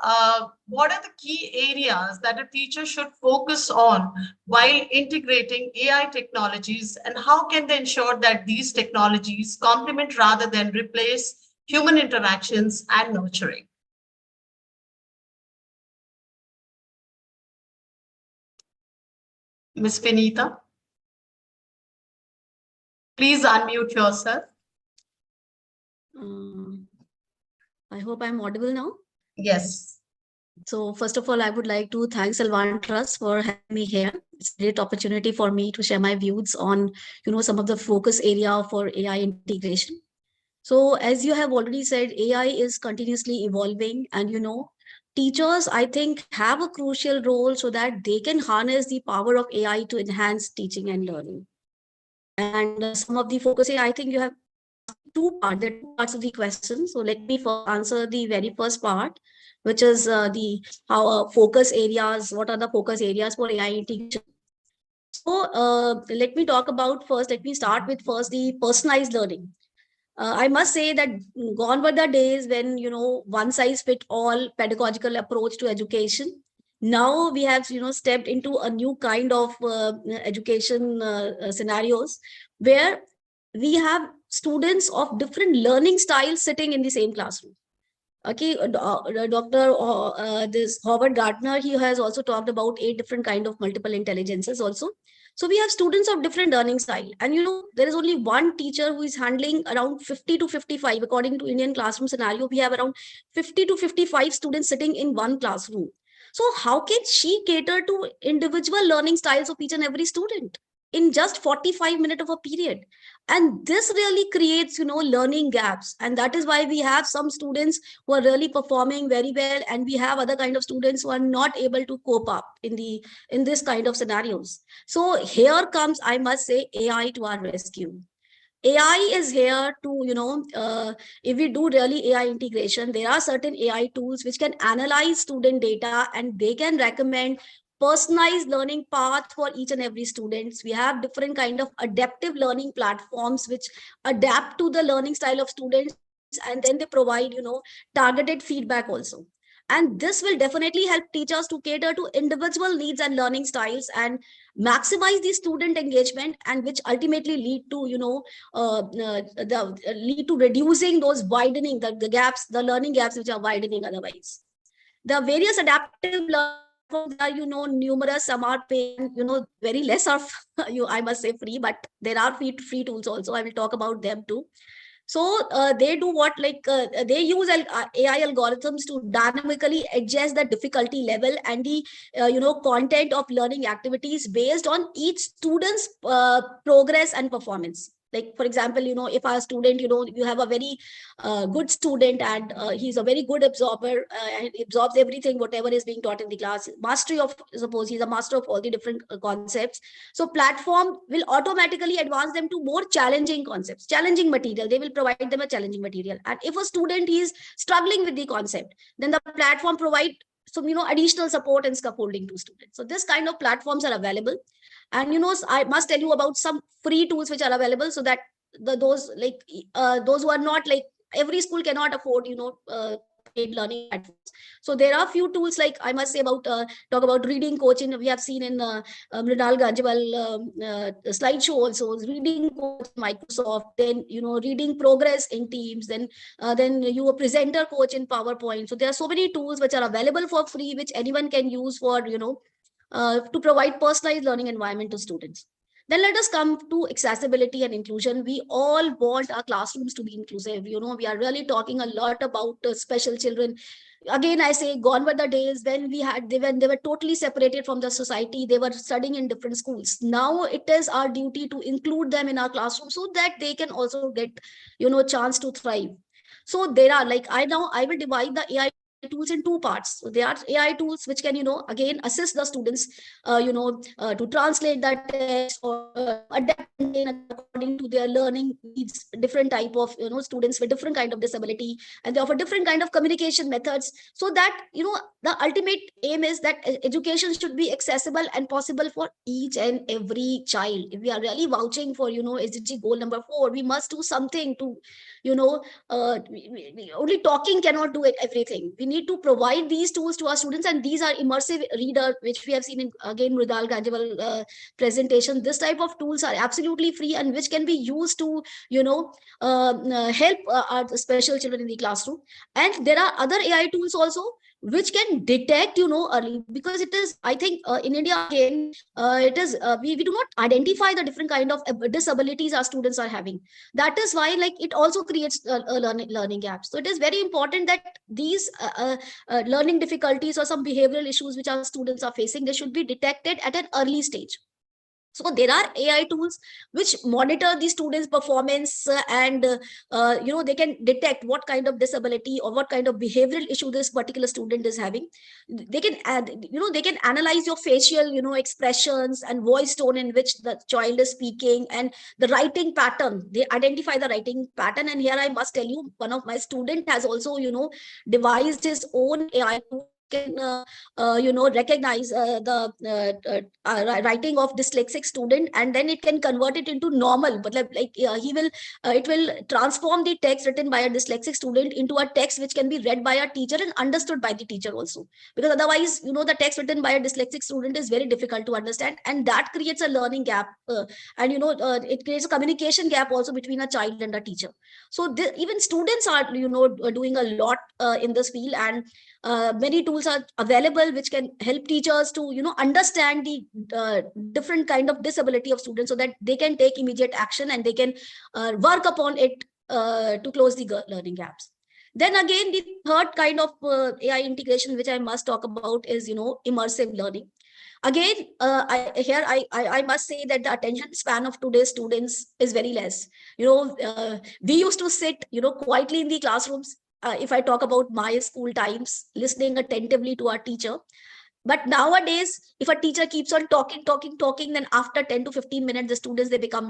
what are the key areas that a teacher should focus on while integrating AI technologies, and how can they ensure that these technologies complement rather than replace human interactions and nurturing? Miss Vinita, please unmute yourself. I hope I'm audible now. Yes. So first of all, I would like to thank Salwan Trust for having me here. It's a great opportunity for me to share my views on, some of the focus area for AI integration. So as you have already said, AI is continuously evolving, and teachers, I think, have a crucial role so that they can harness the power of AI to enhance teaching and learning. And some of the focus area, I think you have two parts of the question. So let me first answer the very first part, which is the focus areas. What are the focus areas for AI integration? So let me talk about first. Let me start with first the personalized learning. I must say that gone were the days when one size fit all pedagogical approach to education. Now we have stepped into a new kind of education scenarios where we have students of different learning styles sitting in the same classroom. Okay, Dr. This Howard Gardner, he has also talked about 8 different kind of multiple intelligences also. So we have students of different learning style, and there is only one teacher who is handling around 50 to 55. According to Indian classroom scenario, we have around 50 to 55 students sitting in one classroom. So how can she cater to individual learning styles of each and every student in just 45 minutes of a period? And this really creates learning gaps, and that is why we have some students who are really performing very well, and we have other kind of students who are not able to cope up in this kind of scenarios. So here comes, I must say, AI to our rescue. AI is here to, if we do really AI integration, there are certain AI tools which can analyze student data, and they can recommend personalized learning path for each and every students. We have different kind of adaptive learning platforms which adapt to the learning style of students, and then they provide, targeted feedback also. And this will definitely help teachers to cater to individual needs and learning styles and maximize the student engagement, and which ultimately lead to, lead to reducing those widening the gaps, the learning gaps which are widening otherwise. The various adaptive learning platforms are, numerous. Some are paid, and, very less are, I must say, free, but there are free tools also. I will talk about them too. So they do what, they use AI algorithms to dynamically adjust the difficulty level and the content of learning activities based on each student's progress and performance. Like, for example, if our student, you have a very good student, and he's a very good absorber, and absorbs everything whatever is being taught in the class, mastery of, suppose he's a master of all the different concepts, so platform will automatically advance them to more challenging concepts, challenging material. They will provide them a challenging material. And if a student is struggling with the concept, then the platform provide some, additional support and scaffolding to students. So this kind of platforms are available. And, I must tell you about some free tools which are available, so that those who are not, like, every school cannot afford, paid learning platforms. So there are few tools, like, I must say about, talk about reading coaching. We have seen in Mridal Ganjwal slideshow also, reading coach in Microsoft, then, reading progress in Teams, then you a presenter coach in PowerPoint. So there are so many tools which are available for free, which anyone can use for, to provide personalized learning environment to students. Then let us come to accessibility and inclusion. We all want our classrooms to be inclusive. We are really talking a lot about special children. Again, I say, gone were the days when they were totally separated from the society. They were studying in different schools. Now it is our duty to include them in our classroom, so that they can also get, chance to thrive. So there are, like, I will divide the AI tools in two parts. So there are AI tools which can, again, assist the students, to translate the text, or adapt content according to their learning needs. Different type of, students with different kind of disability, and they offer different kind of communication methods, so that, the ultimate aim is that education should be accessible and possible for each and every child. If we are really vouching for, SDG goal number 4, we must do something to, only talking cannot do everything. We need to provide these tools to our students, and these are immersive reader, which we have seen in, again, Mridal Ganjwal presentation. This type of tools are absolutely free, and which can be used to, help our special children in the classroom. And there are other AI tools also which can detect, early, because it is, I think, in India, again, it is, we do not identify the different kind of disabilities our students are having. That is why, like, it also creates learning gaps. So it is very important that these learning difficulties or some behavioral issues which our students are facing, they should be detected at an early stage. So there are AI tools which monitor the students' performance, and they can detect what kind of disability or what kind of behavioral issue this particular student is having. They can add, they can analyze your facial, expressions and voice tone in which the child is speaking, and the writing pattern. They identify the writing pattern. And here I must tell you, one of my student has also, devised his own AI tool, can recognize the writing of dyslexic student, and then it can convert it into normal, but he will it will transform the text written by a dyslexic student into a text which can be read by a teacher and understood by the teacher also, because otherwise, the text written by a dyslexic student is very difficult to understand, and that creates a learning gap, and it creates a communication gap also between a child and a teacher. So even students are, doing a lot in this field, and many tools are available which can help teachers to, understand the different kind of disability of students, so that they can take immediate action, and they can work upon it to close the learning gaps. Then again, the third kind of AI integration which I must talk about is, immersive learning. Again, I must say that the attention span of today's students is very less. We used to sit, quietly in the classrooms. If I talk about my school times, listening attentively to our teacher. But nowadays, if a teacher keeps on talking, then after 10 to 15 minutes, the students, they become,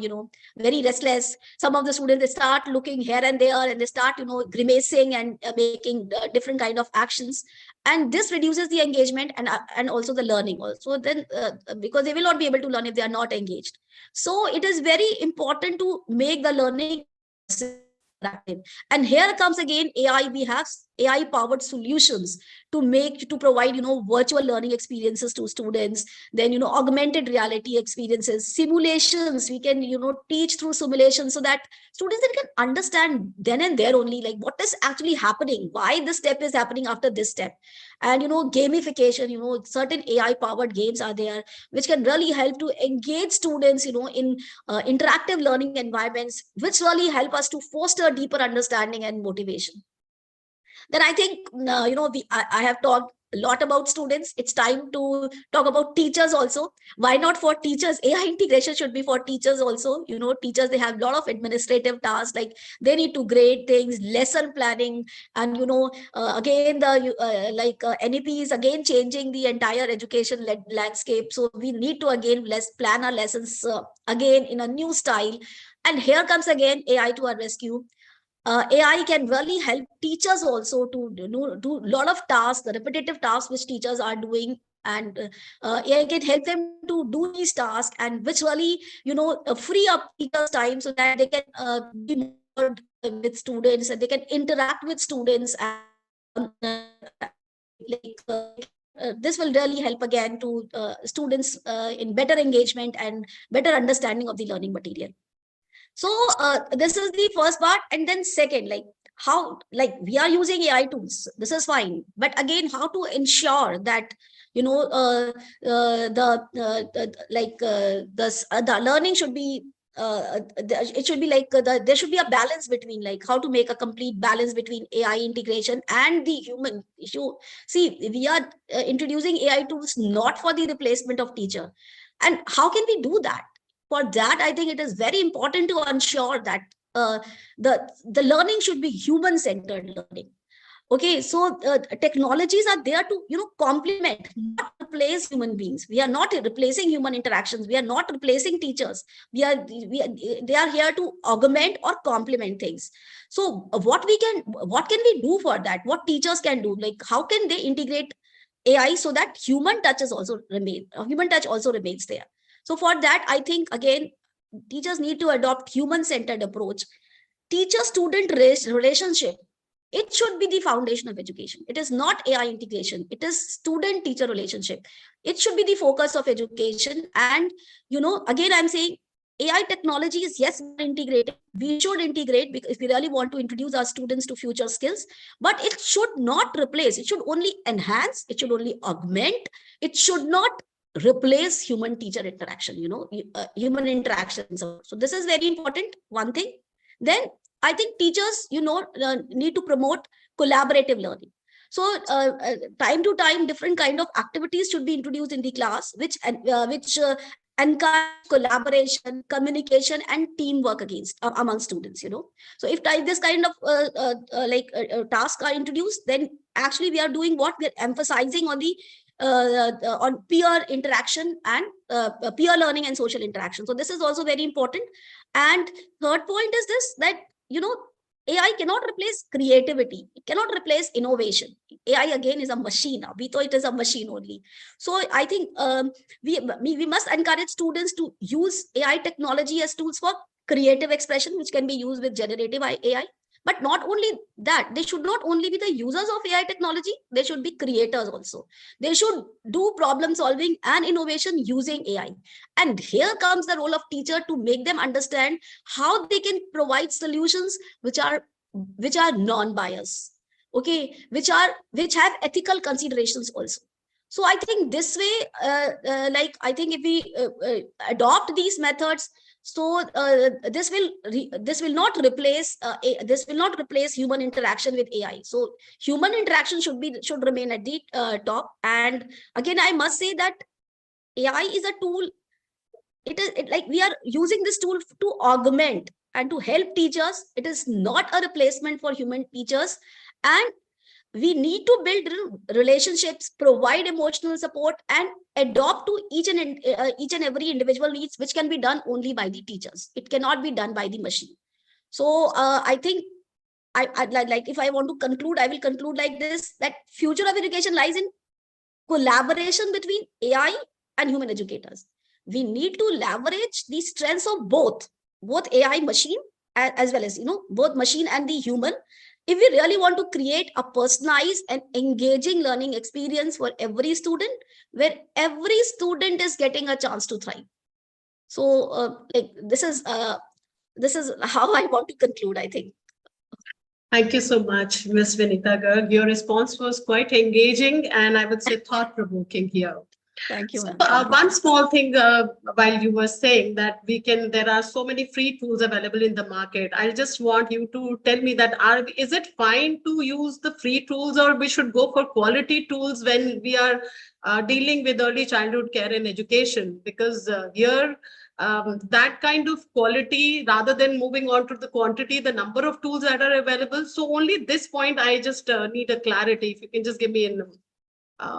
very restless. Some of the students, they start looking here and there, and they start, grimacing and making different kind of actions. And this reduces the engagement and also the learning also. Then, because they will not be able to learn if they are not engaged. So it is very important to make the learning interactive. And here comes again AI. We have AI powered solutions to provide, virtual learning experiences to students, then, augmented reality experiences, simulations. We can, teach through simulations so that students then can understand then and there only, like what is actually happening, why this step is happening after this step. And, gamification, certain AI powered games are there, which can really help to engage students, in interactive learning environments, which really help us to foster deeper understanding and motivation. Then I think, I have talked a lot about students. It's time to talk about teachers also. Why not for teachers? AI integration should be for teachers also. Teachers, they have a lot of administrative tasks, like they need to grade things, lesson planning, and, again, the NEP is again changing the entire education landscape. So we need to again plan our lessons again in a new style. And here comes again AI to our rescue. AI can really help teachers also to do a lot of tasks, the repetitive tasks which teachers are doing, and AI can help them to do these tasks, and which really free up teachers' time so that they can be more with students, and they can interact with students, and this will really help again to students in better engagement and better understanding of the learning material. So this is the first part. And then second, like how, like we are using AI tools, this is fine, but again, how to ensure that the learning should be it should be like there should be a balance between, like how to make a complete balance between AI integration and the human issue. See, we are introducing AI tools not for the replacement of teacher. And how can we do that? For that, I think it is very important to ensure that the learning should be human centered learning. Okay, so technologies are there to complement, not replace human beings. We are not replacing human interactions. We are not replacing teachers. They are here to augment or complement things. So what can we do for that? What teachers can do? Like how can they integrate AI so that human touch also remains there. So for that, I think again, teachers need to adopt human centered approach. Teacher student relationship, it should be the foundation of education. It is not AI integration. It is student teacher relationship. It should be the focus of education. And, again, I'm saying AI technology is, yes, integrated. We should integrate because if we really want to introduce our students to future skills, but it should not replace. It should only enhance. It should only augment. It should not replace human teacher interaction, human interactions. So this is very important, one thing. Then I think teachers, need to promote collaborative learning. So time to time, different kind of activities should be introduced in the class, which encourage collaboration, communication, and teamwork among students. So if this kind of tasks are introduced, then actually we are doing what we are emphasizing on the on peer interaction and peer learning and social interaction. So this is also very important. And third point is this, that AI cannot replace creativity. It cannot replace innovation. AI again is a machine. We thought it is a machine only. So I think we must encourage students to use AI technology as tools for creative expression, which can be used with generative AI. But not only that, they should not only be the users of AI technology, they should be creators also. They should do problem solving and innovation using AI. And here comes the role of teacher to make them understand how they can provide solutions which are non-biased, okay, which have ethical considerations also. So I think this way, I think if we adopt these methods, so this will not replace human interaction with AI. So human interaction should remain at the top. And again, I must say that AI is a tool. Like we are using this tool to augment and to help teachers. It is not a replacement for human teachers. And we need to build relationships, provide emotional support, and adopt to each and every individual needs, which can be done only by the teachers. It cannot be done by the machine. So I think I'd like, if I want to conclude, I will conclude like this, that future of education lies in collaboration between AI and human educators. We need to leverage the strengths of both AI machine, as well as both machine and the human, if we really want to create a personalized and engaging learning experience for every student, where every student is getting a chance to thrive. So like this is how I want to conclude, I think. Thank you so much, Ms. Vinita Garg. Your response was quite engaging and I would say thought-provoking here. Thank you, So, ma'am. one small thing while you were saying that there are so many free tools available in the market. I just want you to tell me that is it fine to use the free tools, or we should go for quality tools when we are dealing with early childhood care and education? Because here, that kind of quality, rather than moving on to the quantity, the number of tools that are available. So only this point, I just need a clarity. If you can just give me in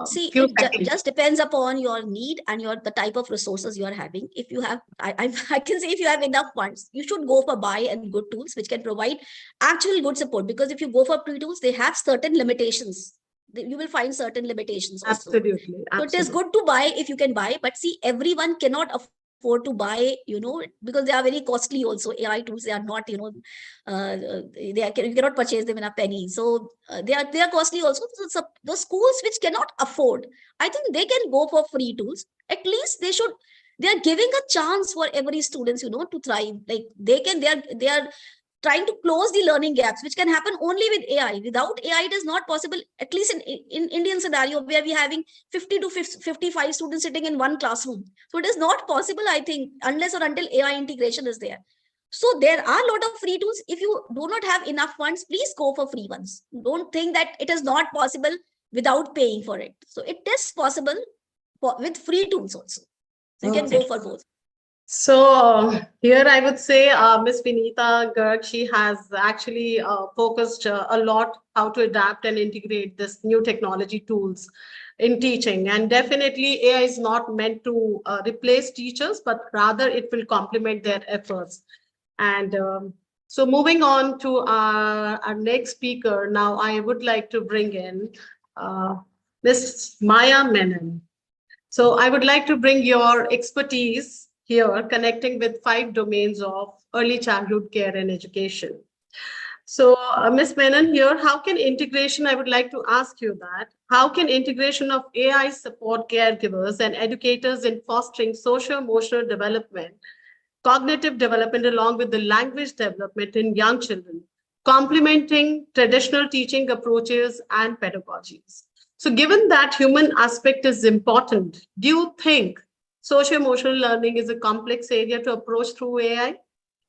See, few it seconds. just depends upon your need and the type of resources you are having. If you have, I can say, if you have enough funds, you should go for buy and good tools which can provide actual good support. Because if you go for free tools, they have certain limitations. You will find certain limitations also. Absolutely. So it is good to buy if you can buy, but see, everyone cannot afford to buy, because they are very costly also. AI tools, they are not, you cannot purchase them in a penny. So they are costly also. So the schools which cannot afford, I think they can go for free tools. At least they are giving a chance for every students, to thrive. Like they are trying to close the learning gaps, which can happen only with AI. Without AI, it is not possible, at least in Indian scenario, where we're having 50 to 55 students sitting in one classroom. So it is not possible, I think, unless or until AI integration is there. So there are a lot of free tools. If you do not have enough funds, please go for free ones. Don't think that it is not possible without paying for it. So it is possible with free tools also. So you can go for both. So here I would say Ms. Vinita Garg, she has actually focused a lot how to adapt and integrate this new technology tools in teaching. And definitely AI is not meant to replace teachers, but rather it will complement their efforts. And so moving on to our next speaker, now I would like to bring in Ms. Maya Menon. So I would like to bring your expertise here, connecting with 5 domains of early childhood care and education. So Ms. Menon here, how can integration, I would like to ask you that, how can integration of AI support caregivers and educators in fostering socio-emotional development, cognitive development, along with the language development in young children, complementing traditional teaching approaches and pedagogies? So given that human aspect is important, do you think socio-emotional learning is a complex area to approach through AI?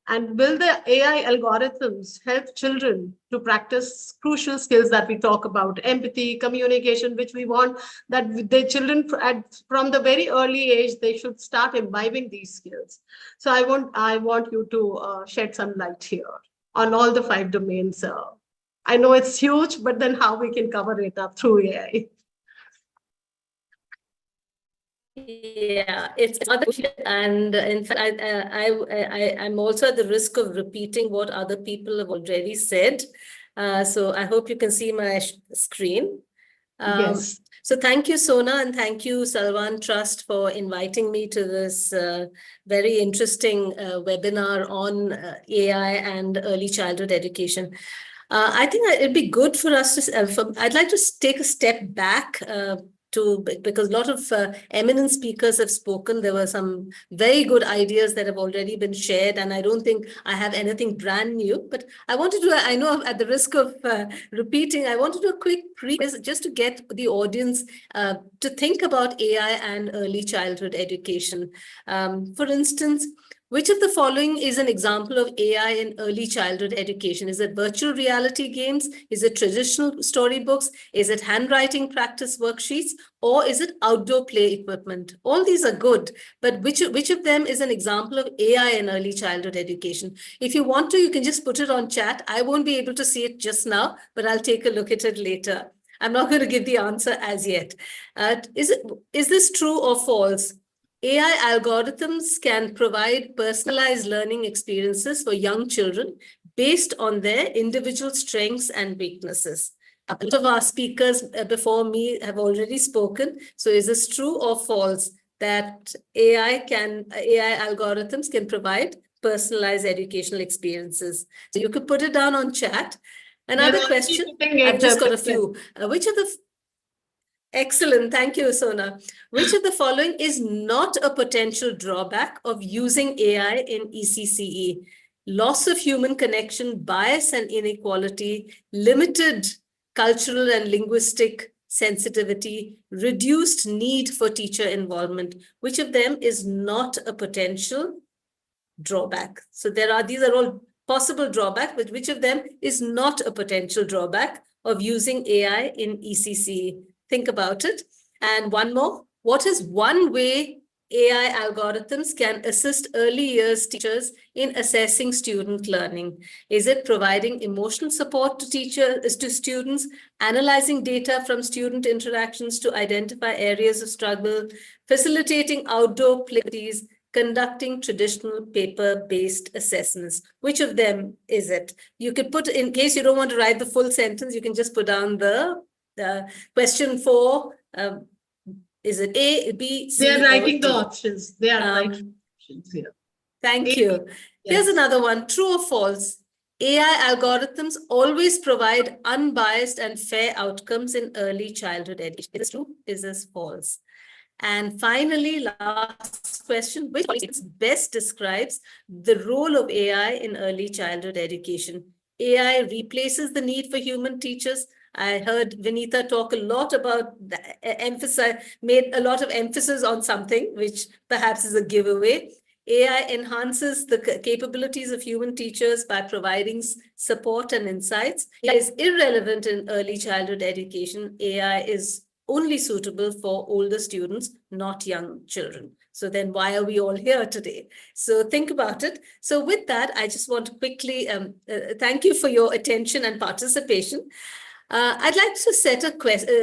And will the AI algorithms help children to practice crucial skills that we talk about, empathy, communication, which we want that the children from the very early age, they should start imbibing these skills. So I want you to shed some light here on all the 5 domains. I know it's huge, but then how we can cover it up through AI. Yeah, it's another question, and in fact, I'm also at the risk of repeating what other people have already said. So I hope you can see my screen. Yes. So thank you, Sona, and thank you, Salwan Trust, for inviting me to this very interesting webinar on AI and early childhood education. I think it'd be good for us to, I'd like to take a step back because a lot of eminent speakers have spoken. There were some very good ideas that have already been shared, and I don't think I have anything brand new, but I wanted to, I know at the risk of repeating, I want to do a quick preface just to get the audience to think about AI and early childhood education. For instance, which of the following is an example of AI in early childhood education? Is it virtual reality games? Is it traditional storybooks? Is it handwriting practice worksheets? Or is it outdoor play equipment? All these are good, but which of them is an example of AI in early childhood education? If you want to, you can just put it on chat. I won't be able to see it just now, but I'll take a look at it later. I'm not going to give the answer as yet. Is this true or false? AI algorithms can provide personalized learning experiences for young children based on their individual strengths and weaknesses. A lot of our speakers before me have already spoken. So is this true or false that AI algorithms can provide personalized educational experiences? So you could put it down on chat. Another question, I've just got a few. Which of the Excellent. Thank you, Sona. Which of the following is not a potential drawback of using AI in ECCE? Loss of human connection, bias and inequality, limited cultural and linguistic sensitivity, reduced need for teacher involvement. Which of them is not a potential drawback? So these are all possible drawbacks, but which of them is not a potential drawback of using AI in ECCE? Think about it. And one more, what is one way AI algorithms can assist early years teachers in assessing student learning? Is it providing emotional support to students, analyzing data from student interactions to identify areas of struggle, facilitating outdoor activities, conducting traditional paper-based assessments? Which of them is it? You could put, in case you don't want to write the full sentence, you can just put down the question 4. Is it A, B, C? They are writing the options. They are writing options here. Thank you. Here's another one. True or false? AI algorithms always provide unbiased and fair outcomes in early childhood education. Is this true? Is this false? And finally, last question, which best describes the role of AI in early childhood education? AI replaces the need for human teachers. I heard Vinita talk a lot about, made a lot of emphasis on something, which perhaps is a giveaway. AI enhances the capabilities of human teachers by providing support and insights. AI is irrelevant in early childhood education. AI is only suitable for older students, not young children. So then why are we all here today? So think about it. So with that, I just want to quickly thank you for your attention and participation. I'd like to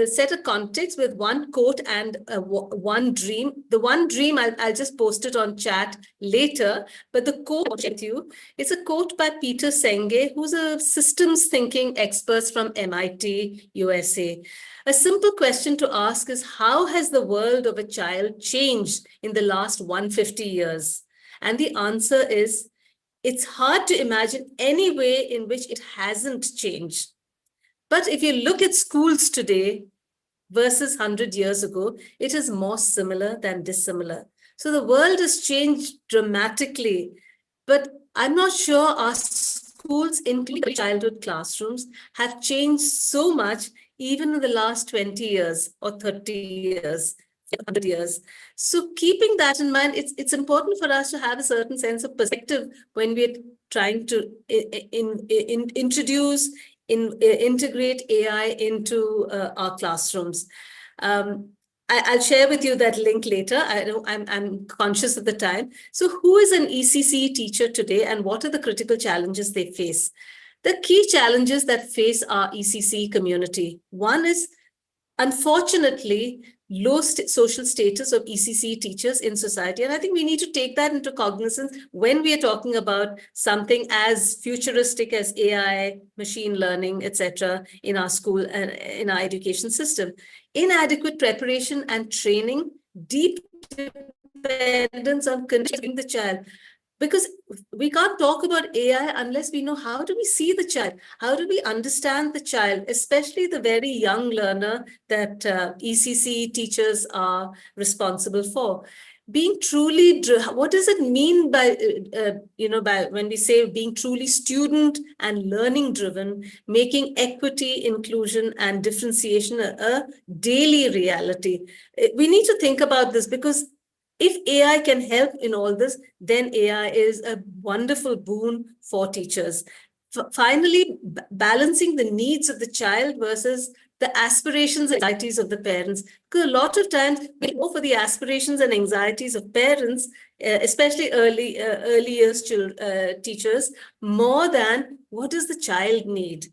set a context with one quote and one dream. The one dream, I'll just post it on chat later, but the quote with you is a quote by Peter Senge, who's a systems thinking expert from MIT, USA. A simple question to ask is, how has the world of a child changed in the last 150 years? And the answer is, it's hard to imagine any way in which it hasn't changed. But if you look at schools today versus 100 years ago, it is more similar than dissimilar. So the world has changed dramatically, but I'm not sure our schools, including childhood classrooms, have changed so much even in the last 20 years or 30 years, 100 years. So keeping that in mind, it's important for us to have a certain sense of perspective when we're trying to integrate AI into our classrooms. I'll share with you that link later. I'm conscious of the time. So who is an ECC teacher today and what are the critical challenges they face? The key challenges that face our ECC community. One is, unfortunately, low social status of ECC teachers in society. And I think we need to take that into cognizance when we are talking about something as futuristic as AI, machine learning, etc., in our school and in our education system. Inadequate preparation and training, deep dependence on conditioning the child. Because we can't talk about AI unless we know how do we see the child, how do we understand the child, especially the very young learner that ECC teachers are responsible for. Being truly, what does it mean by, by when we say being truly student and learning driven, making equity, inclusion, and differentiation a daily reality? We need to think about this because if AI can help in all this, then AI is a wonderful boon for teachers. Finally, balancing the needs of the child versus the aspirations and anxieties of the parents. Because a lot of times we go for the aspirations and anxieties of parents, especially early years teachers, more than what does the child need.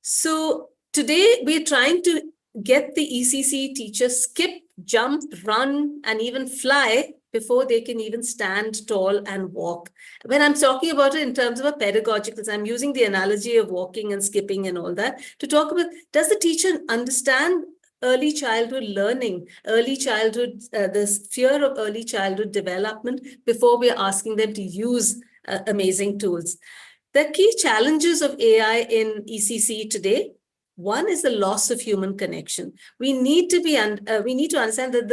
So today we're trying to get the ECC teachers skip, jump, run, and even fly before they can even stand tall and walk. When I'm talking about it in terms of a pedagogical, I'm using the analogy of walking and skipping and all that to talk about, does the teacher understand early childhood learning, early childhood, the sphere of early childhood development before we're asking them to use amazing tools? The key challenges of AI in ECC today. One is the loss of human connection. We need to understand that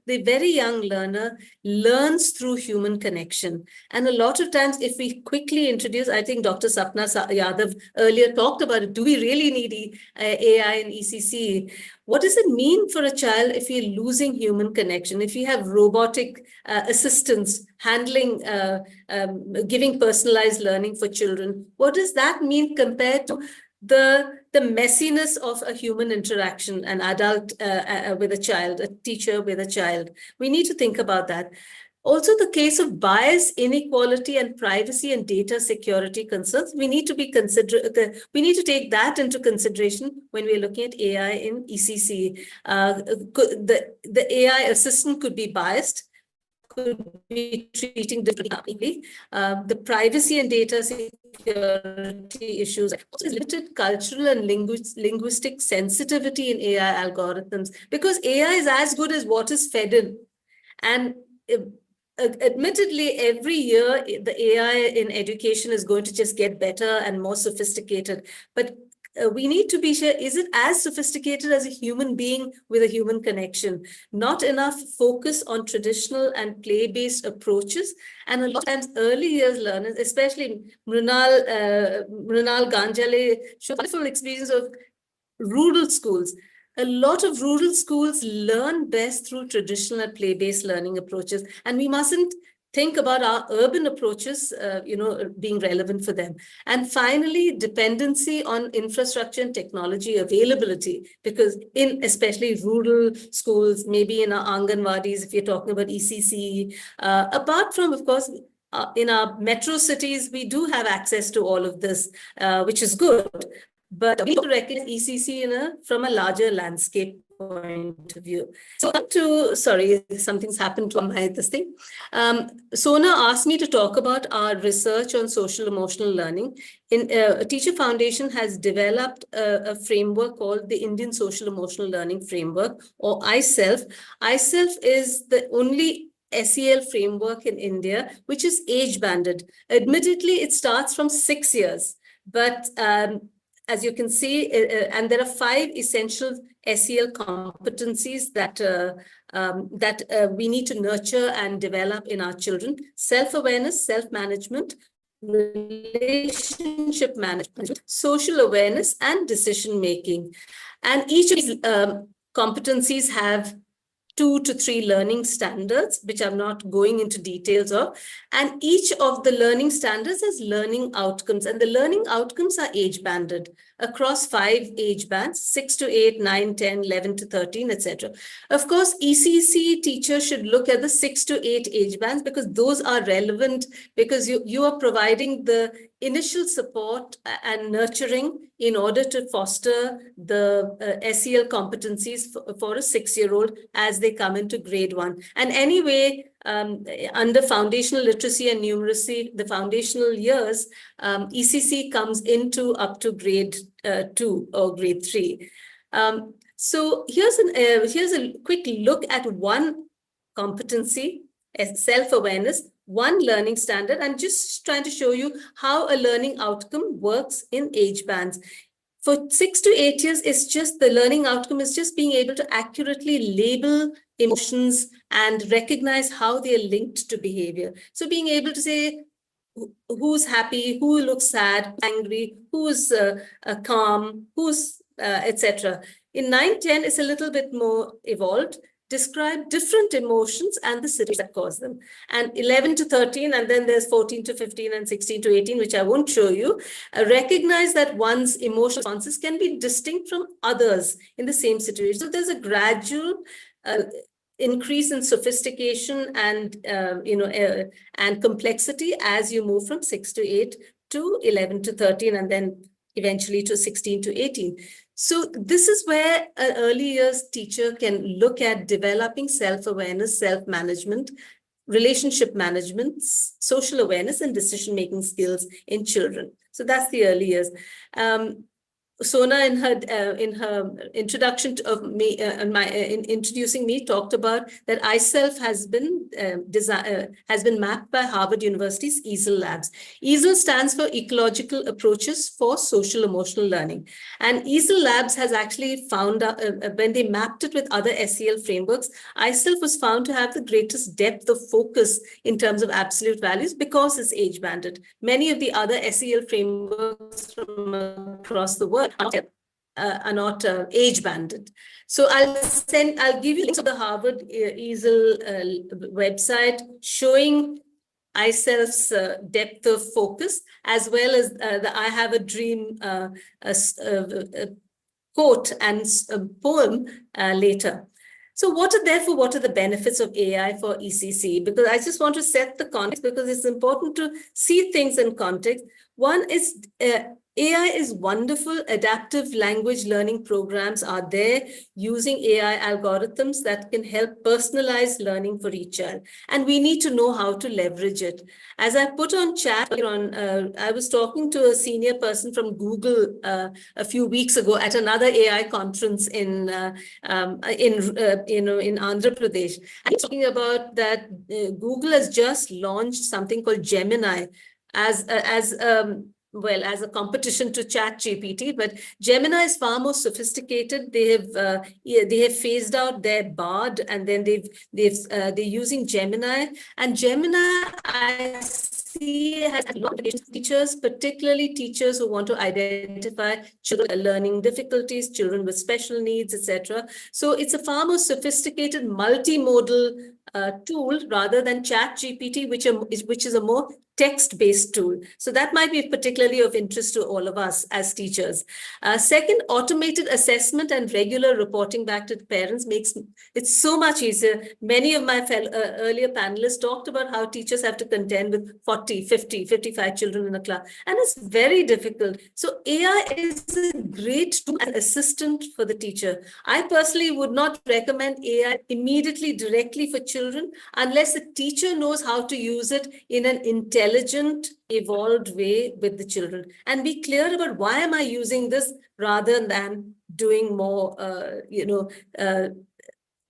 the very young learner learns through human connection. And a lot of times, if we quickly introduce, I think Dr. Sapna Yadav earlier talked about it, do we really need AI in ECC? What does it mean for a child if you're losing human connection? If you have robotic assistants handling, giving personalized learning for children, what does that mean compared to the messiness of a human interaction, an adult with a child, a teacher with a child? We need to think about that. Also, the case of bias, inequality, and privacy and data security concerns, we need to take that into consideration when we're looking at AI in ECC. The AI assistant could be biased, could be treating differently. The privacy and data security issues, limited cultural and linguistic sensitivity in AI algorithms, because AI is as good as what is fed in. And admittedly, every year, the AI in education is going to just get better and more sophisticated. But we need to be sure, is it as sophisticated as a human being with a human connection? Not enough focus on traditional and play-based approaches. And a lot of times early years learners, especially Mrunal Ganjale, showed a wonderful experience of rural schools. A lot of rural schools learn best through traditional and play-based learning approaches. And we mustn't think about our urban approaches, being relevant for them. And finally, dependency on infrastructure and technology availability, because in especially rural schools, maybe in our Anganwadis, if you're talking about ECC, apart from, of course, in our metro cities, we do have access to all of this, which is good. But we need to recognize ECC from a larger landscape point of view. So sorry, something's happened to this thing. Sona asked me to talk about our research on social emotional learning. Teacher Foundation has developed a framework called the Indian Social Emotional Learning Framework, or ISELF. ISELF is the only SEL framework in India, which is age-banded. Admittedly, it starts from 6 years, but as you can see, and there are 5 essential SEL competencies that we need to nurture and develop in our children: self-awareness, self-management, relationship management, social awareness, and decision-making. And each of these competencies have 2 to 3 learning standards, which I'm not going into details of. And each of the learning standards has learning outcomes, and the learning outcomes are age-banded across 5 age bands: 6 to 8, 9, 10, 11 to 13, etc. Of course, ECC teachers should look at the 6 to 8 age bands, because those are relevant, because you are providing the initial support and nurturing in order to foster the SEL competencies for a 6-year-old as they come into grade 1. And anyway, under foundational literacy and numeracy, the foundational years, ECC comes into up to grade 2 or grade 3. So here's a quick look at one competency, self-awareness, one learning standard. I'm just trying to show you how a learning outcome works in age bands. For 6 to 8 years, it's just the learning outcome is just being able to accurately label emotions and recognize how they are linked to behavior. So being able to say who's happy, who looks sad, angry, who's calm, who's etc. In 9-10, it's a little bit more evolved. Describe different emotions and the situations that cause them. And 11 to 13, and then there's 14 to 15 and 16 to 18, which I won't show you. Recognize that one's emotional responses can be distinct from others in the same situation. So there's a gradual increase in sophistication and and complexity as you move from 6 to 8 to 11 to 13, and then eventually to 16 to 18. So this is where an early years teacher can look at developing self-awareness, self-management, relationship management, social awareness, and decision-making skills in children. So that's the early years. Sona in her introduction of me in introducing me talked about that iSelf has been mapped by Harvard University's EASL Labs. EASL stands for Ecological Approaches for Social Emotional Learning, and EASL Labs has actually found out when they mapped it with other SEL frameworks, iSelf was found to have the greatest depth of focus in terms of absolute values because it's age banded. Many of the other SEL frameworks from across the world are not age banded. So I'll give you links to the Harvard EASL website showing iSelf's depth of focus, as well as the I Have a Dream quote and poem later. So what are the benefits of AI for ECC? Because I just want to set the context, because it's important to see things in context. One is AI is wonderful. Adaptive language learning programs are there using AI algorithms that can help personalize learning for each child. And we need to know how to leverage it. As I put on chat, I was talking to a senior person from Google a few weeks ago at another AI conference in Andhra Pradesh. I'm talking about that Google has just launched something called Gemini as a competition to ChatGPT, but Gemini is far more sophisticated. They have phased out their Bard, and then they're using Gemini. And Gemini, I see, has a lot of teachers, particularly teachers who want to identify children learning difficulties, children with special needs, etc. So it's a far more sophisticated multimodal tool rather than ChatGPT, which is a more text-based tool. So that might be particularly of interest to all of us as teachers. Second, automated assessment and regular reporting back to the parents makes it so much easier. Many of my earlier panelists talked about how teachers have to contend with 40, 50, 55 children in a class, and it's very difficult. So AI is a great tool and assistant for the teacher. I personally would not recommend AI immediately directly for children unless the teacher knows how to use it in an intelligent, evolved way with the children, and be clear about why am I using this rather than doing more,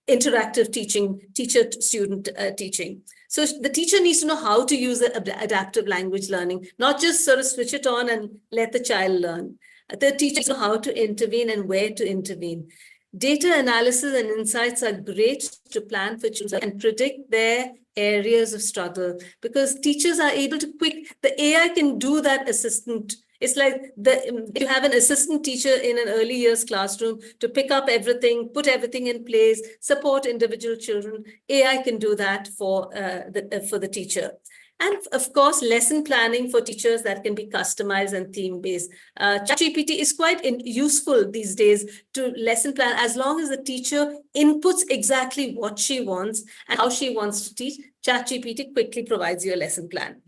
interactive teaching, teacher-student teaching. So the teacher needs to know how to use adaptive language learning, not just sort of switch it on and let the child learn. The teacher needs to know how to intervene and where to intervene. Data analysis and insights are great to plan for children and predict their areas of struggle, because teachers are able to the AI can do that assistant. It's like you have an assistant teacher in an early years classroom to pick up everything, put everything in place, support individual children. AI can do that for the teacher. And of course, lesson planning for teachers that can be customized and theme-based. ChatGPT is quite useful these days to lesson plan, as long as the teacher inputs exactly what she wants and how she wants to teach. ChatGPT quickly provides you a lesson plan.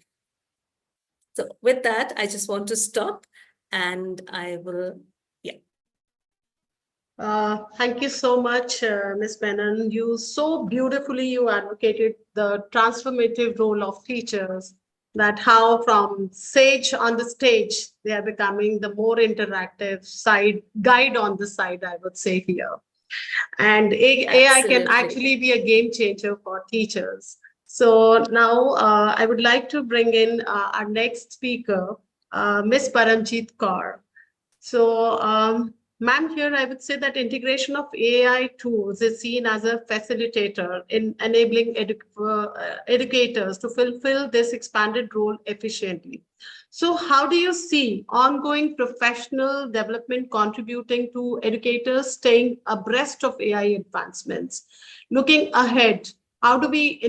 So with that, I just want to stop, and I will, Thank you so much, Ms. Menon. You so beautifully advocated the transformative role of teachers, that how from sage on the stage, they are becoming the more interactive guide on the side, I would say here. And AI can actually be a game changer for teachers. So now I would like to bring in our next speaker, Ms. Paramjeet Kaur. So, ma'am, here I would say that integration of AI tools is seen as a facilitator in enabling educators to fulfill this expanded role efficiently. So how do you see ongoing professional development contributing to educators staying abreast of AI advancements? Looking ahead, how do we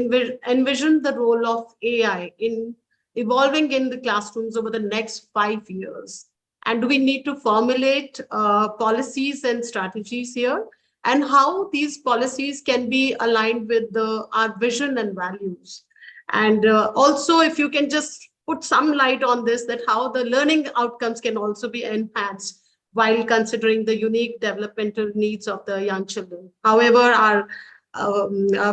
envision the role of AI in evolving in the classrooms over the next 5 years? And do we need to formulate policies and strategies here? And how these policies can be aligned with our vision and values? And also, if you can just put some light on this, that how the learning outcomes can also be enhanced while considering the unique developmental needs of the young children. However, our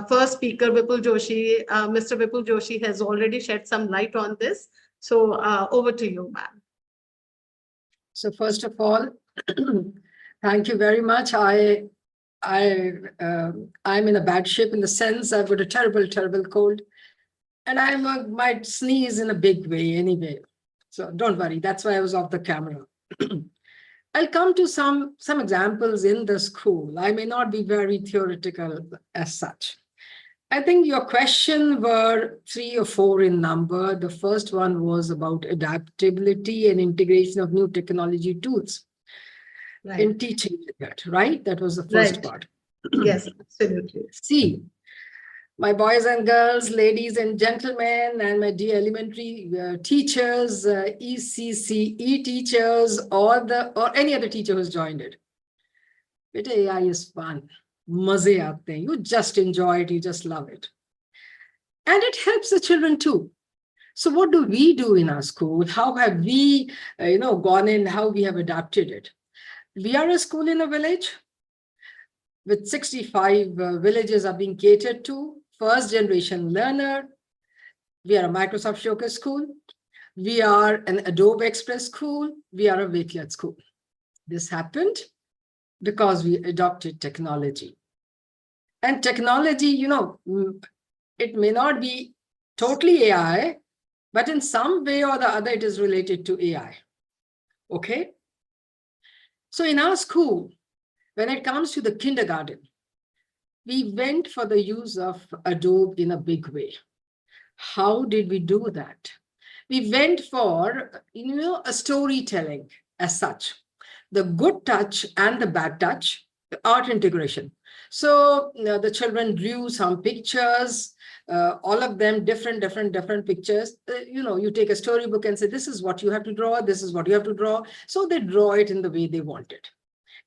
first speaker, Mr. Vipul Joshi has already shed some light on this. So over to you, ma'am. So first of all, Thank you very much. I'm in a bad shape in the sense I've got a terrible, terrible cold, and I might sneeze in a big way anyway. So don't worry. That's why I was off the camera. I'll come to some examples in the school. I may not be very theoretical as such. I think your question were 3 or 4 in number. The first one was about adaptability and integration of new technology tools in teaching, right? That was the first part. Yes, absolutely. See, my boys and girls, ladies and gentlemen, and my dear elementary teachers, ECCE teachers, or any other teacher who's joined it. Beta, AI is fun. Maze aate hain. You just enjoy it. You just love it. And it helps the children too. So what do we do in our school? How have we, gone in, how we have adapted it? We are a school in a village with 65 villages are being catered to. First generation learner. We are a Microsoft Showcase school. We are an Adobe Express school. We are a Wakelet school. This happened because we adopted technology. And technology, it may not be totally AI, but in some way or the other, it is related to AI. Okay? So in our school, when it comes to the kindergarten, we went for the use of Adobe in a big way. How did we do that? We went for, a storytelling as such. The good touch and the bad touch, art integration. So the children drew some pictures, all of them different pictures. You take a storybook and say, this is what you have to draw, this is what you have to draw. So they draw it in the way they wanted.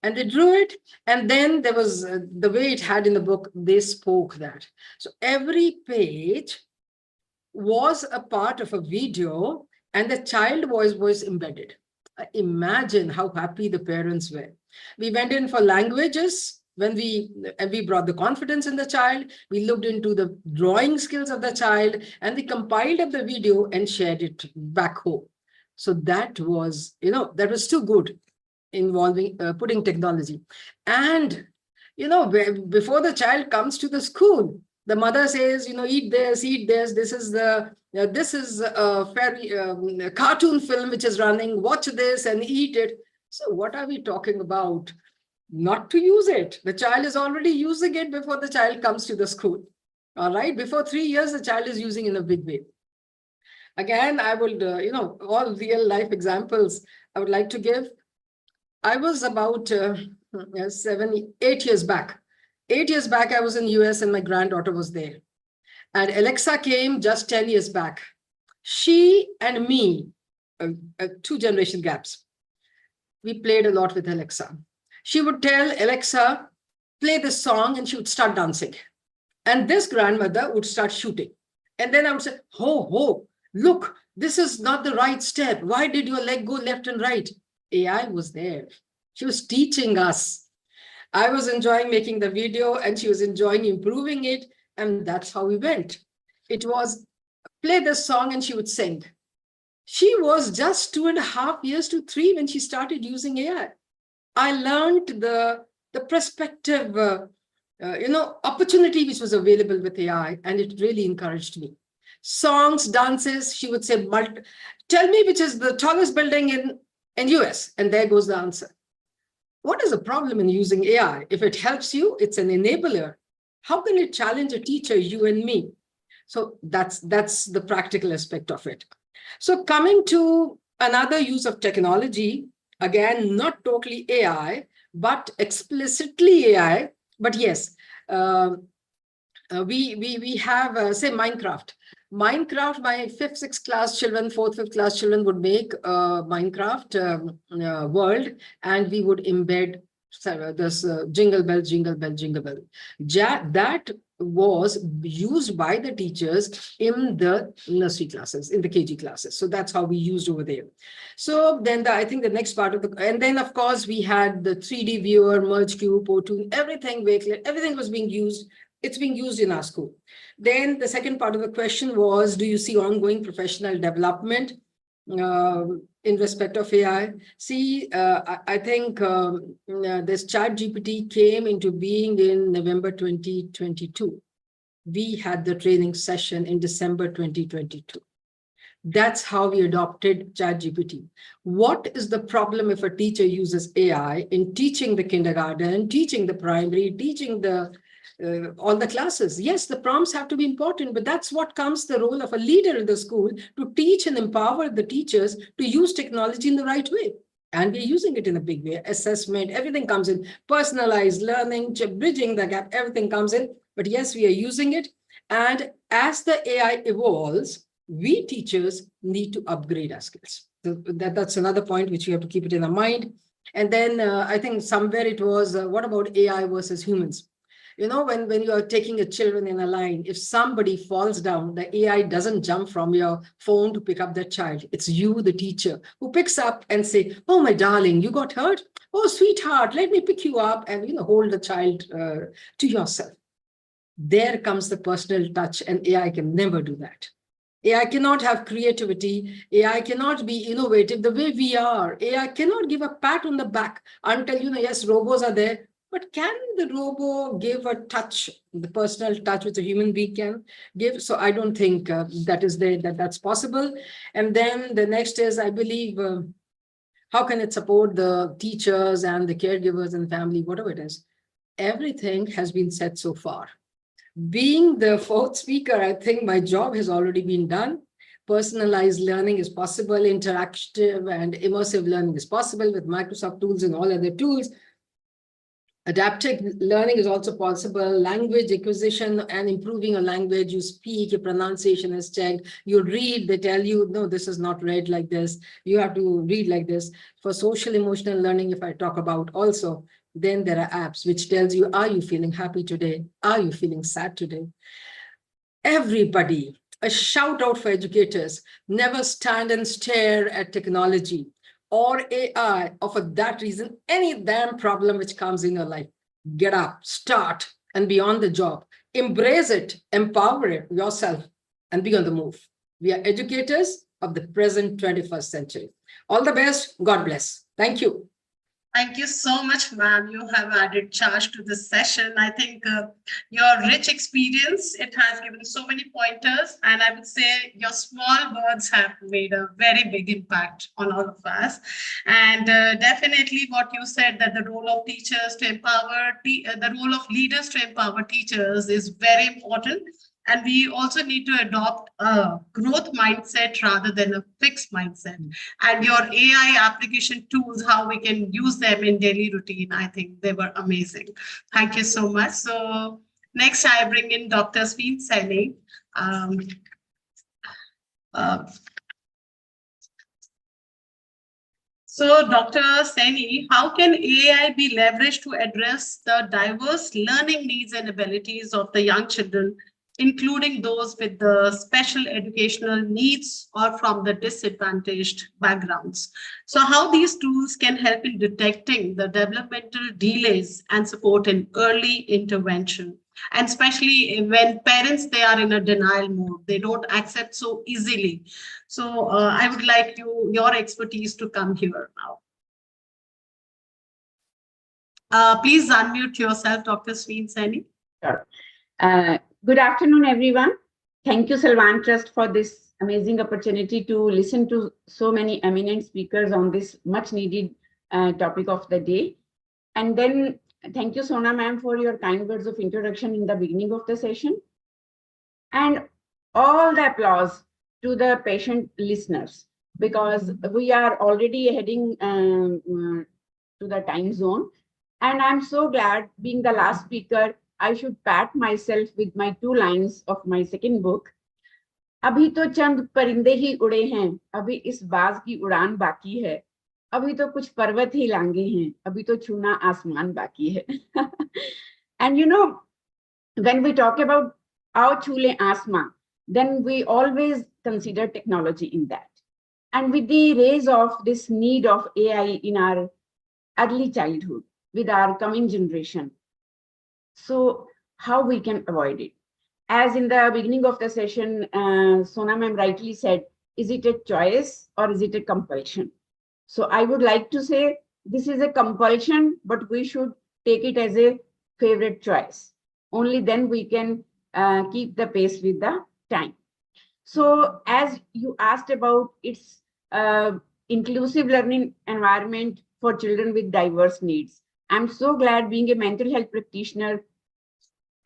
And they drew it, and then there was the way it had in the book, they spoke that. So every page was a part of a video, and the child voice was embedded. Imagine how happy the parents were. We went in for languages when we brought the confidence in the child. We looked into the drawing skills of the child, and we compiled up the video and shared it back home. So that was, that was too good, involving putting technology. And before the child comes to the school, the mother says, eat this, this is a fairy cartoon film which is running, watch this and eat it. So what are we talking about? Not to use it. The child is already using it before the child comes to the school. All right, before 3 years, the child is using in a big way. Again, I would, all real life examples I would like to give. I was about 8 years back. 8 years back, I was in US and my granddaughter was there. And Alexa came just 10 years back. She and me, 2 generation gaps, we played a lot with Alexa. She would tell Alexa, play this song, and she would start dancing. And this grandmother would start shooting. And then I would say, ho, look, this is not the right step. Why did your leg go left and right? AI was there. She was teaching us. I was enjoying making the video and she was enjoying improving it. And that's how we went. It was play this song and she would sing. She was just 2.5 years to 3 when she started using AI. I learned the perspective, opportunity which was available with AI, and it really encouraged me. Songs, dances, she would say, tell me which is the tallest building in US, and there goes the answer. What is the problem in using AI? If it helps you, it's an enabler. How can it challenge a teacher, you and me? So that's the practical aspect of it. So coming to another use of technology, again, not totally AI, but explicitly AI. But yes, we have, say, Minecraft. Minecraft, my 5th, 6th class children, 4th, 5th class children would make a Minecraft world, and we would embed this jingle bell, jingle bell, jingle bell. That was used by the teachers in the nursery classes, in the KG classes. So that's how we used over there. So then I think the next part of and then of course we had the 3D viewer, merge cube, O2, everything was being used. It's being used in our school. Then the second part of the question was, do you see ongoing professional development in respect of AI. See, I think this ChatGPT came into being in November 2022. We had the training session in December 2022. That's how we adopted ChatGPT. What is the problem if a teacher uses AI in teaching the kindergarten, teaching the primary, teaching the all the classes? Yes, the prompts have to be important, but that's what comes the role of a leader in the school, to teach and empower the teachers to use technology in the right way. And we're using it in a big way. Assessment, everything comes in. Personalized learning, bridging the gap, everything comes in. But yes, we are using it. And as the AI evolves, we teachers need to upgrade our skills. So that's another point which you have to keep it in our mind. And then I think somewhere it was, what about AI versus humans? You know, when you are taking a children in a line, if somebody falls down, the AI doesn't jump from your phone to pick up that child. It's you, the teacher, who picks up and say, oh, my darling, you got hurt? Oh, sweetheart, let me pick you up and, hold the child to yourself. There comes the personal touch, and AI can never do that. AI cannot have creativity. AI cannot be innovative the way we are. AI cannot give a pat on the back until, yes, robots are there. But can the robo give a touch, the personal touch which a human being can give? So I don't think that is there, that's possible. And then the next is, I believe, how can it support the teachers and the caregivers and family, whatever it is? Everything has been said so far. Being the fourth speaker, I think my job has already been done. Personalized learning is possible. Interactive and immersive learning is possible with Microsoft tools and all other tools. Adaptive learning is also possible. Language acquisition and improving a language. You speak, your pronunciation is checked. You read, they tell you, no, this is not read like this. You have to read like this. For social emotional learning, if I talk about also, then there are apps which tells you, are you feeling happy today? Are you feeling sad today? Everybody, a shout out for educators, never stand and stare at technology or AI, or for that reason, any damn problem which comes in your life. Get up, start, and be on the job. Embrace it, empower it yourself, and be on the move. We are educators of the present 21st century. All the best. God bless. Thank you. Thank you so much, ma'am. You have added charge to this session. I think your rich experience, it has given so many pointers, and I would say your small words have made a very big impact on all of us. And definitely what you said, that the role of teachers to empower, the role of leaders to empower teachers is very important. And we also need to adopt a growth mindset rather than a fixed mindset. And your AI application tools, how we can use them in daily routine, I think they were amazing. Thank you so much. So next I bring in Dr. Sveen Saini. So Dr. Saini, how can AI be leveraged to address the diverse learning needs and abilities of the young children, including those with the special educational needs or from the disadvantaged backgrounds? So how these tools can help in detecting the developmental delays and support in early intervention, and especially when parents, they are in a denial mode, they don't accept so easily. So I would like your expertise to come here now. Please unmute yourself, Dr. Sveen Saini. Sure. Good afternoon, everyone. Thank you, Salwan Trust, for this amazing opportunity to listen to so many eminent speakers on this much needed topic of the day. And then thank you, Sona ma'am, for your kind words of introduction in the beginning of the session. And all the applause to the patient listeners, because we are already heading to the time zone. And I'm so glad, being the last speaker, I should pat myself with my 2 lines of my second book. अभी तो चंद परिंदे ही उड़े हैं, अभी इस बाज की उड़ान बाकी है, अभी तो कुछ पर्वत ही लांगे हैं, अभी तो छूना आसमान बाकी है. And when we talk about our chule asma, then we always consider technology in that. And with the rise of this need of AI in our early childhood, with our coming generation, so how we can avoid it? As in the beginning of the session, Sona ma'am rightly said, is it a choice or is it a compulsion? So I would like to say this is a compulsion, but we should take it as a favorite choice. Only then we can keep the pace with the time. So as you asked about its inclusive learning environment for children with diverse needs, I'm so glad being a mental health practitioner,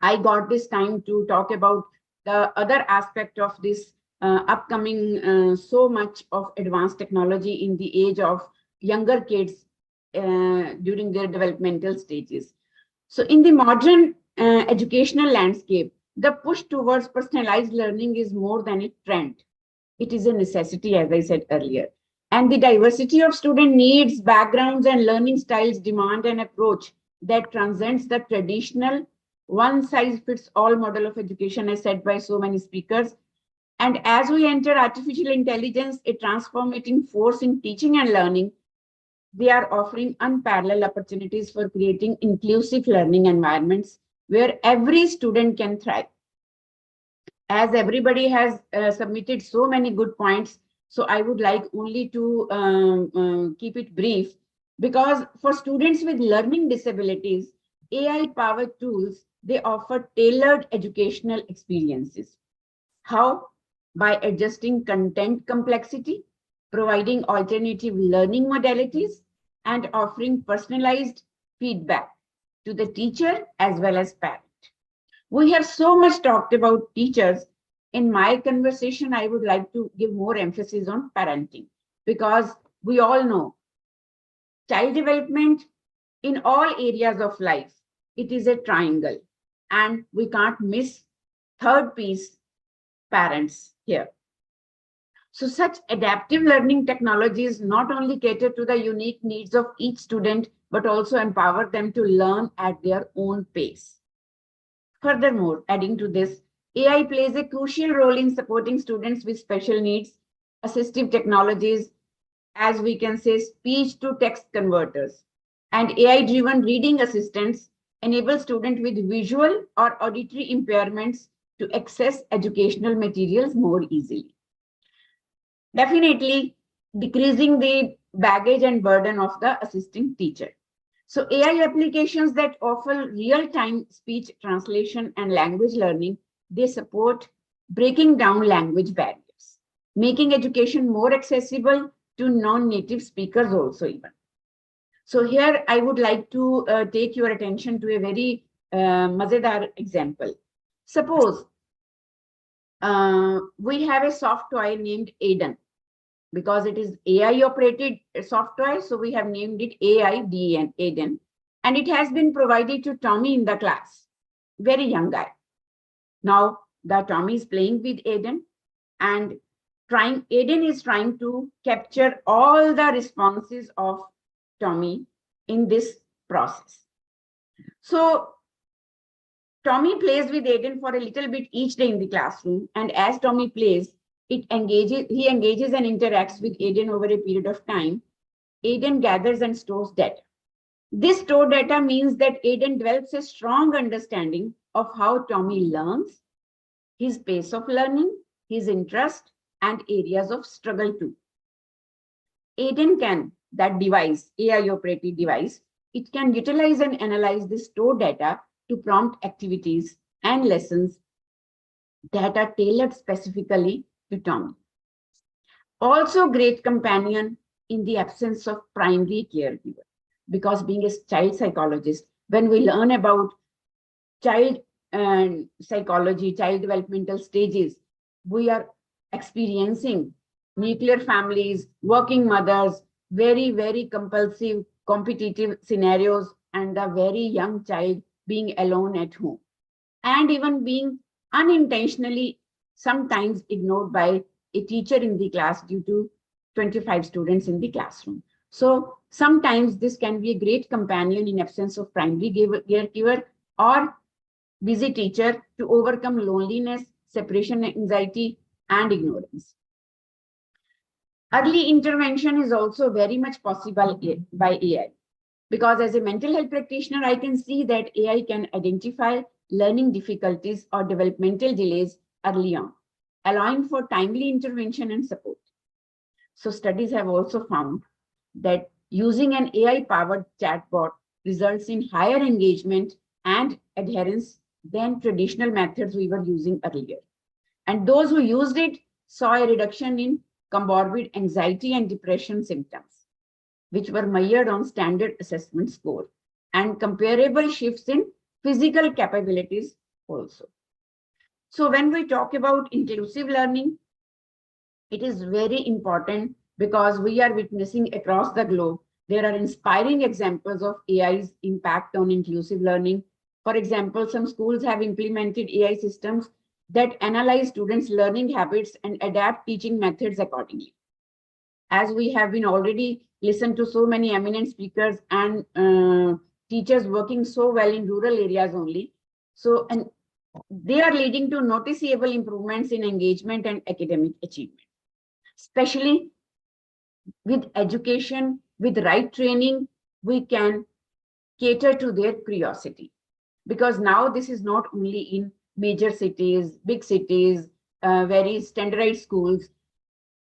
I got this time to talk about the other aspect of this upcoming so much of advanced technology in the age of younger kids during their developmental stages. So in the modern educational landscape, the push towards personalized learning is more than a trend. It is a necessity, as I said earlier. And the diversity of student needs, backgrounds, and learning styles demand an approach that transcends the traditional one-size-fits-all model of education, as said by so many speakers. And as we enter artificial intelligence, a transformating force in teaching and learning, they are offering unparalleled opportunities for creating inclusive learning environments where every student can thrive. As everybody has submitted so many good points, so I would like only to keep it brief, because for students with learning disabilities, AI-powered tools, they offer tailored educational experiences. How? By adjusting content complexity, providing alternative learning modalities, and offering personalized feedback to the teacher as well as parent. We have so much talked about teachers. In my conversation, I would like to give more emphasis on parenting, because we all know child development in all areas of life, it is a triangle, and we can't miss third piece, parents here. So such adaptive learning technologies not only cater to the unique needs of each student, but also empower them to learn at their own pace. Furthermore, adding to this, AI plays a crucial role in supporting students with special needs, assistive technologies, as we can say, speech-to-text converters, and AI-driven reading assistants enable students with visual or auditory impairments to access educational materials more easily. Definitely decreasing the baggage and burden of the assisting teacher. So AI applications that offer real-time speech translation and language learning, they support breaking down language barriers, making education more accessible to non-native speakers also even. So here I would like to take your attention to a very mazedar example. Suppose we have a soft toy named Aiden, because it is AI operated software, so we have named it Aiden, and it has been provided to Tommy in the class, very young guy. Now the Tommy is playing with Aiden, and Aiden is trying to capture all the responses of Tommy in this process. So Tommy plays with Aiden for a little bit each day in the classroom, and as Tommy plays, he engages and interacts with Aiden over a period of time. Aiden gathers and stores data. This stored data means that Aiden develops a strong understanding of how Tommy learns, his pace of learning, his interest, and areas of struggle too. Aiden can, that device, AI-operated device, it can utilize and analyze this stored data to prompt activities and lessons that are tailored specifically to Tommy. Also great companion in the absence of primary caregiver, because being a child psychologist, when we learn about child psychology, child developmental stages, we are experiencing nuclear families, working mothers, very, very compulsive, competitive scenarios, and a very young child being alone at home, and even being unintentionally sometimes ignored by a teacher in the class due to 25 students in the classroom. So sometimes this can be a great companion in absence of primary caregiver or busy teacher to overcome loneliness, separation anxiety, and ignorance. Early intervention is also very much possible by AI, because as a mental health practitioner, I can see that AI can identify learning difficulties or developmental delays early on, allowing for timely intervention and support. So studies have also found that using an AI-powered chatbot results in higher engagement and adherence than traditional methods we were using earlier. And those who used it saw a reduction in comorbid anxiety and depression symptoms, which were measured on standard assessment score, and comparable shifts in physical capabilities also. So when we talk about inclusive learning, it is very important because we are witnessing across the globe, there are inspiring examples of AI's impact on inclusive learning. For example, some schools have implemented AI systems that analyze students' learning habits and adapt teaching methods accordingly. As we have been already listened to so many eminent speakers and teachers working so well in rural areas only. So, and they are leading to noticeable improvements in engagement and academic achievement, especially with education, with right training, we can cater to their curiosity. Because now this is not only in major cities, big cities, very standardized schools.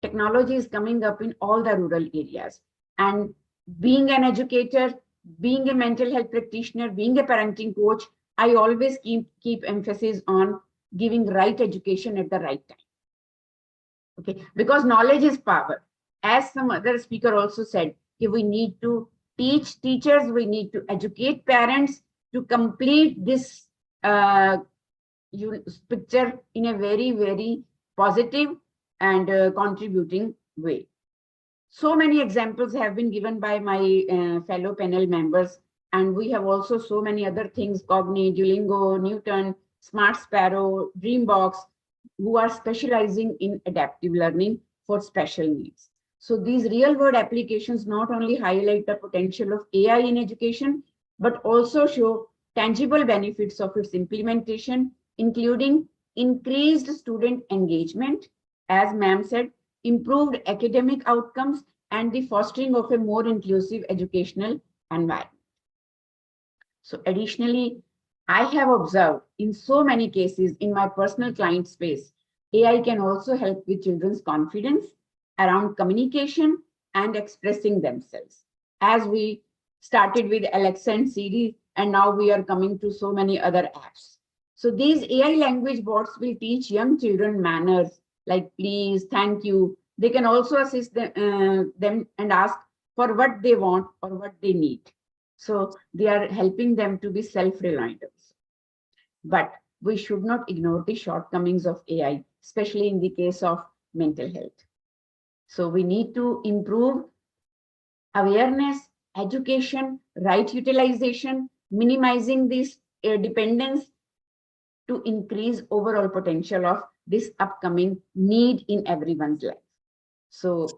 Technology is coming up in all the rural areas. And being an educator, being a mental health practitioner, being a parenting coach, I always keep emphasis on giving right education at the right time. Okay, because knowledge is power. As some other speaker also said, we need to teach teachers, we need to educate parents to complete this picture in a very, very positive and contributing way. So many examples have been given by my fellow panel members, and we have also so many other things, Cogni, Duolingo, Newton, Smart Sparrow, Dreambox, who are specializing in adaptive learning for special needs. So these real-world applications not only highlight the potential of AI in education, but also show tangible benefits of its implementation, including increased student engagement, as ma'am said, improved academic outcomes, and the fostering of a more inclusive educational environment. So additionally, I have observed in so many cases in my personal client space, AI can also help with children's confidence around communication and expressing themselves. As we started with Alexa and Siri, and now we are coming to so many other apps. So these AI language bots will teach young children manners like please, thank you. They can also assist them and ask for what they want or what they need. So they are helping them to be self-reliant. But we should not ignore the shortcomings of AI, especially in the case of mental health. So we need to improve awareness, education, right utilization, minimizing this dependence to increase overall potential of this upcoming need in everyone's life. So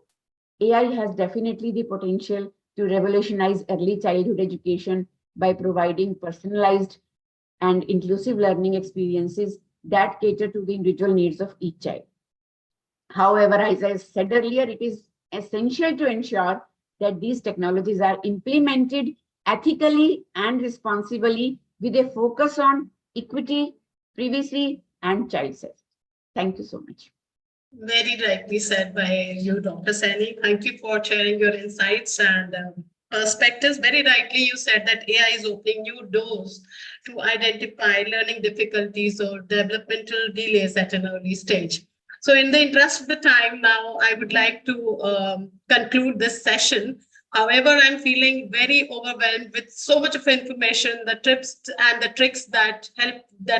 AI has definitely the potential to revolutionize early childhood education by providing personalized and inclusive learning experiences that cater to the individual needs of each child. However, as I said earlier, it is essential to ensure that these technologies are implemented ethically and responsibly with a focus on equity, privacy, and child safety. Thank you so much. Very rightly said by you, Dr. Saini. Thank you for sharing your insights and perspectives. Very rightly, you said that AI is opening new doors to identify learning difficulties or developmental delays at an early stage. So in the interest of the time now, I would like to conclude this session. However, I'm feeling very overwhelmed with so much of information, the tips and the tricks that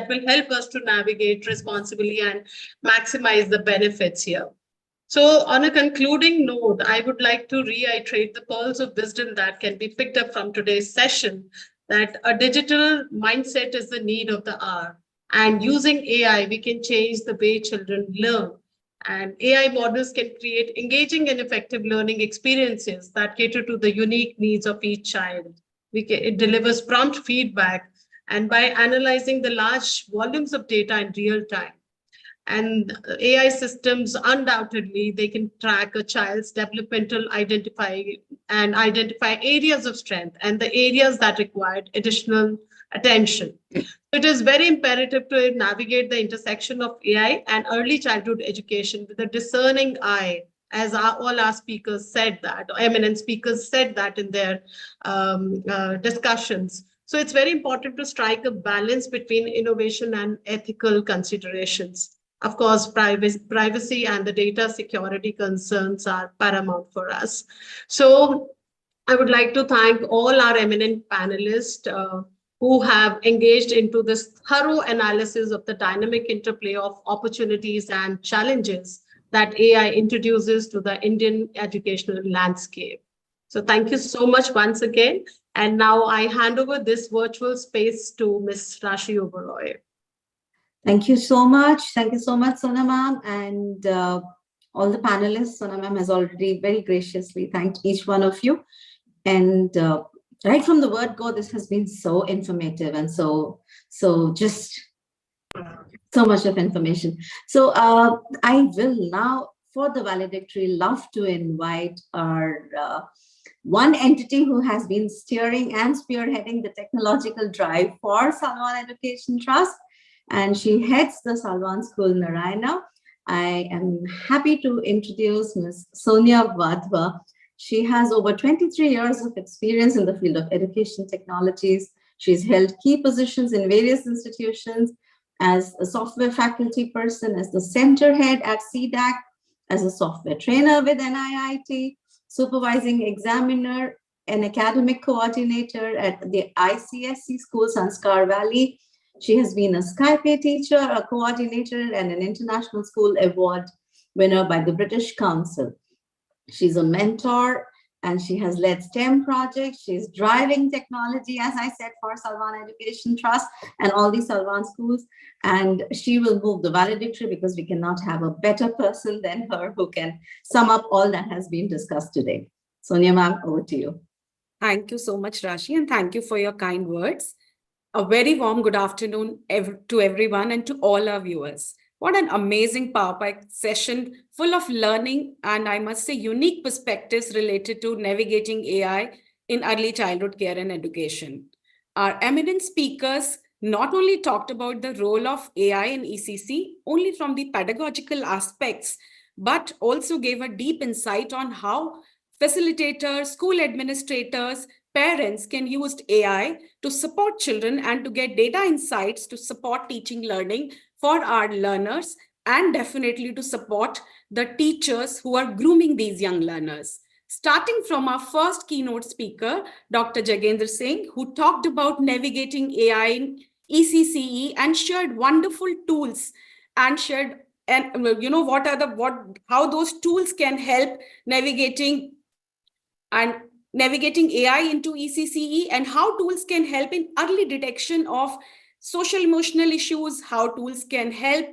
will help us to navigate responsibly and maximize the benefits here. So on a concluding note, I would like to reiterate the pearls of wisdom that can be picked up from today's session, that a digital mindset is the need of the hour. And using AI, we can change the way children learn. And AI models can create engaging and effective learning experiences that cater to the unique needs of each child. It delivers prompt feedback, and by analyzing the large volumes of data in real time, and AI systems, undoubtedly, they can track a child's developmental identify areas of strength and the areas that required additional attention. It is very imperative to navigate the intersection of AI and early childhood education with a discerning eye as all our speakers said that, or eminent speakers said that in their discussions. So it's very important to strike a balance between innovation and ethical considerations. Of course, privacy and the data security concerns are paramount for us. So I would like to thank all our eminent panelists who have engaged into this thorough analysis of the dynamic interplay of opportunities and challenges that AI introduces to the Indian educational landscape. So thank you so much once again. And now I hand over this virtual space to Ms. Rashi Oberoi. Thank you so much. Thank you so much, Sona ma'am. And all the panelists, Sona ma'am has already very graciously thanked each one of you. And right from the word go, this has been so informative and so just so much of information. So I will now, for the valedictory, love to invite our one entity who has been steering and spearheading the technological drive for Salwan Education Trust, and she heads the Salwan School Narayana. I am happy to introduce Ms. Sonia Vadva. She has over 23 years of experience in the field of education technologies. She's held key positions in various institutions as a software faculty person, as the center head at CDAC, as a software trainer with NIIT, supervising examiner and academic coordinator at the ICSC school, Sanskar Valley. She has been a Skype teacher, a coordinator, and an international school award winner by the British Council. She's a mentor and she has led STEM projects. She's driving technology, as I said, for Salwan Education Trust and all these Salwan schools. And she will move the valedictory because we cannot have a better person than her who can sum up all that has been discussed today. Sonia ma'am, over to you. Thank you so much, Rashi, and thank you for your kind words. A very warm good afternoon to everyone and to all our viewers. What an amazing PowerPoint session full of learning and I must say unique perspectives related to navigating AI in early childhood care and education. Our eminent speakers not only talked about the role of AI in ECC only from the pedagogical aspects, but also gave a deep insight on how facilitators, school administrators, parents can use AI to support children and to get data insights to support teaching learning for our learners and definitely to support the teachers who are grooming these young learners. Starting from our first keynote speaker, Dr. Jagendra Singh, who talked about navigating AI in ECCE and shared wonderful tools and shared and how those tools can help navigating AI into ECCE and how tools can help in early detection of social emotional issues, how tools can help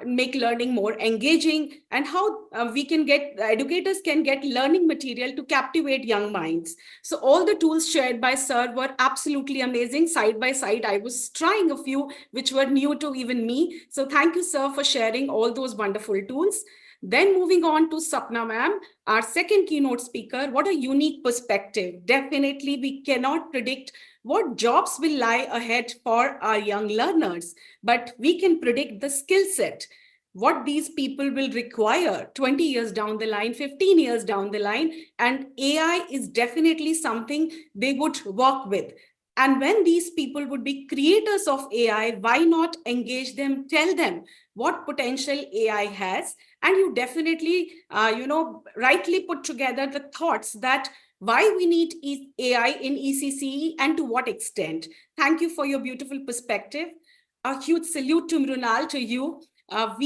make learning more engaging, and how educators can get learning material to captivate young minds. So all the tools shared by Sir were absolutely amazing. Side by side, I was trying a few which were new to even me. So thank you, Sir, for sharing all those wonderful tools. Then moving on to Sapna ma'am, our second keynote speaker. What a unique perspective. Definitely we cannot predict what jobs will lie ahead for our young learners, but we can predict the skill set, what these people will require 20 years down the line, 15 years down the line, and AI is definitely something they would work with. And when these people would be creators of AI, why not engage them, tell them what potential AI has? And you definitely, rightly put together the thoughts that why we need AI in ECCE and to what extent. Thank you for your beautiful perspective. A huge salute to Mrunal, to you. All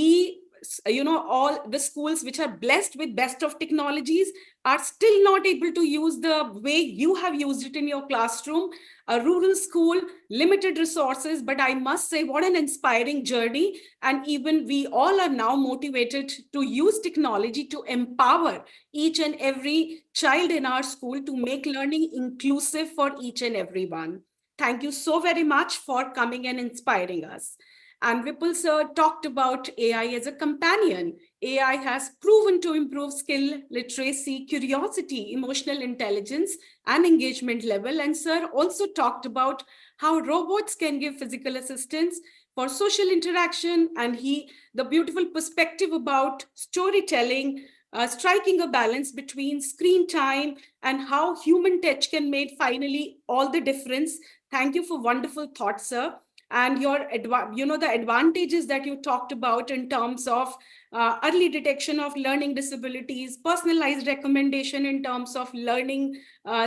the schools which are blessed with best of technologies are still not able to use the way you have used it in your classroom. A rural school, limited resources, but I must say what an inspiring journey. And even we all are now motivated to use technology to empower each and every child in our school to make learning inclusive for each and everyone. Thank you so very much for coming and inspiring us. And Vipul sir talked about AI as a companion. AI has proven to improve skill, literacy, curiosity, emotional intelligence, and engagement level. And sir also talked about how robots can give physical assistance for social interaction, and the beautiful perspective about storytelling, striking a balance between screen time and how human touch can make finally all the difference. Thank you for wonderful thoughts, sir. And the advantages that you talked about in terms of early detection of learning disabilities, personalized recommendation in terms of learning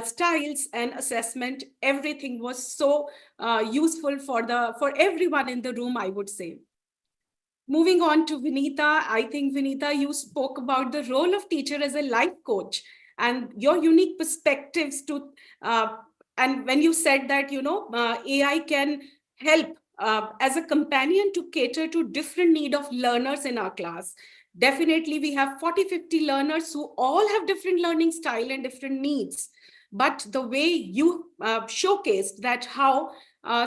styles and assessment, everything was so useful for everyone in the room, I would say. Moving on to Vinita, I think Vinita, you spoke about the role of teacher as a life coach and your unique perspectives to, and when you said that, AI can help as a companion to cater to different need of learners in our class. Definitely, we have 40-50 learners who all have different learning style and different needs. But the way you showcased that how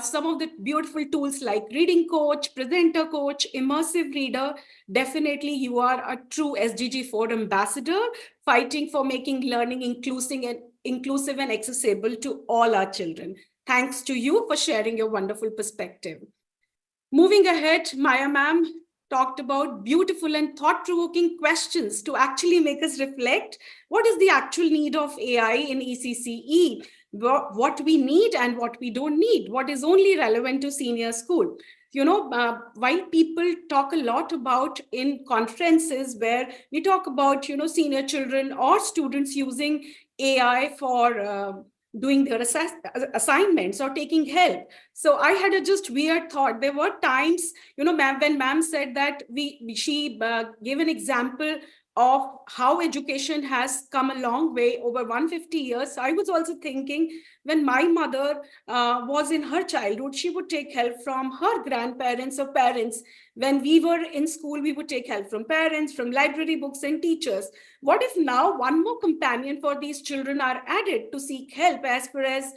some of the beautiful tools like reading coach, presenter coach, immersive reader, definitely you are a true SDG4 ambassador, fighting for making learning inclusive and accessible to all our children. Thanks to you for sharing your wonderful perspective. Moving ahead, Maya ma'am talked about beautiful and thought-provoking questions to actually make us reflect what is the actual need of AI in ECCE, what we need and what we don't need, what is only relevant to senior school. While people talk a lot about in conferences where we talk about, senior children or students using AI for doing their assignments or taking help. So I had a just weird thought. There were times, when ma'am said that she gave an example of how education has come a long way over 150 years. I was also thinking when my mother was in her childhood, she would take help from her grandparents or parents. When we were in school, we would take help from parents, from library books and teachers. What if now one more companion for these children are added to seek help as far as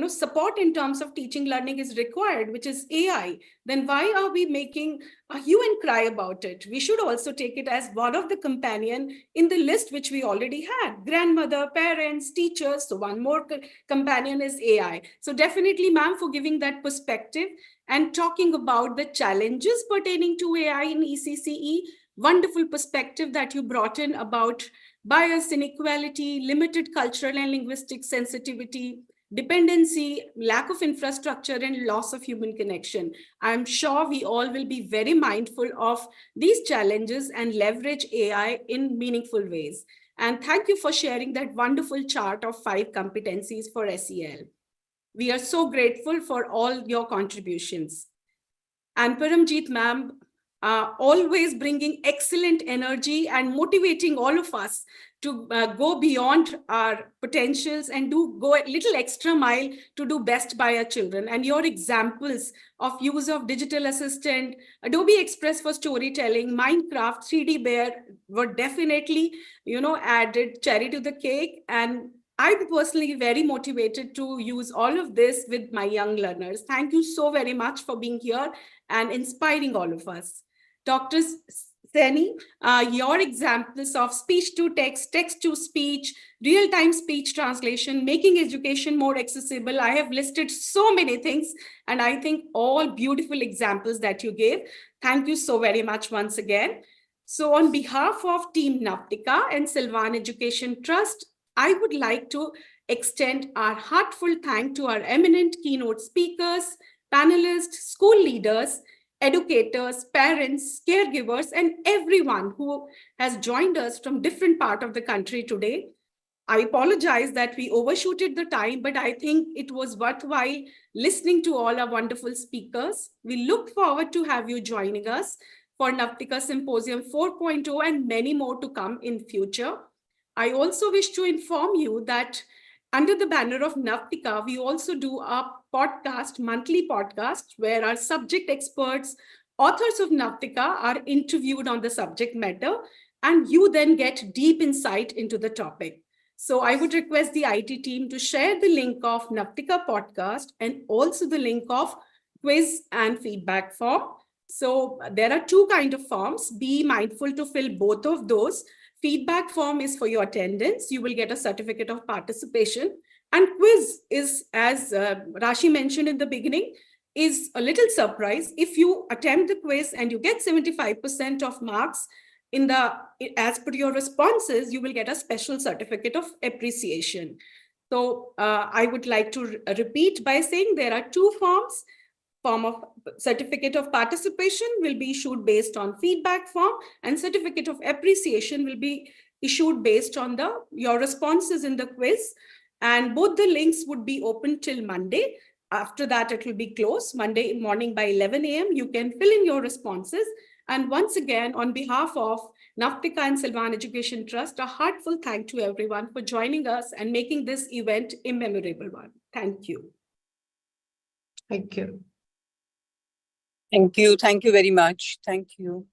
support in terms of teaching learning is required, which is AI? Then why are we making a hue and cry about it? We should also take it as one of the companion in the list which we already had: grandmother, parents, teachers. So one more companion is AI. So definitely, ma'am, for giving that perspective and talking about the challenges pertaining to AI in ECCE. Wonderful perspective that you brought in about bias, inequality, limited cultural and linguistic sensitivity, dependency, lack of infrastructure, and loss of human connection. I'm sure we all will be very mindful of these challenges and leverage AI in meaningful ways. And thank you for sharing that wonderful chart of 5 competencies for SEL. We are so grateful for all your contributions. And Paramjeet ma'am, always bringing excellent energy and motivating all of us to go beyond our potentials and go a little extra mile to do best by our children. And your examples of use of digital assistant, Adobe Express for storytelling, Minecraft, 3D Bear were definitely, added cherry to the cake. And I'm personally very motivated to use all of this with my young learners. Thank you so very much for being here and inspiring all of us. Dr. Seni, your examples of speech to text, text to speech, real-time speech translation, making education more accessible. I have listed so many things, and I think all beautiful examples that you gave. Thank you so very much once again. So on behalf of Team Navtika and Sylvan Education Trust, I would like to extend our heartfelt thanks to our eminent keynote speakers, panelists, school leaders, educators, parents, caregivers, and everyone who has joined us from different parts of the country today. I apologize that we overshooted the time, but I think it was worthwhile listening to all our wonderful speakers. We look forward to have you joining us for Navtika Symposium 4.0 and many more to come in future. I also wish to inform you that under the banner of Navtika, we also do a podcast, monthly podcast, where our subject experts, authors of Navtika, are interviewed on the subject matter, and you then get deep insight into the topic. So I would request the IT team to share the link of Navtika podcast and also the link of quiz and feedback form. So there are 2 kinds of forms. Be mindful to fill both of those. Feedback form is for your attendance. You will get a certificate of participation. And quiz is, as Rashi mentioned in the beginning, is a little surprise. If you attempt the quiz and you get 75% of marks, as per your responses, you will get a special certificate of appreciation. So I would like to repeat by saying there are two forms. Form of certificate of participation will be issued based on feedback form, and certificate of appreciation will be issued based on your responses in the quiz. And both the links would be open till Monday. After that, it will be closed. Monday morning by 11 a.m. You can fill in your responses. And once again, on behalf of Navtika and Sylvan Education Trust, a heartfelt thank to everyone for joining us and making this event a memorable one. Thank you. Thank you. Thank you. Thank you very much. Thank you.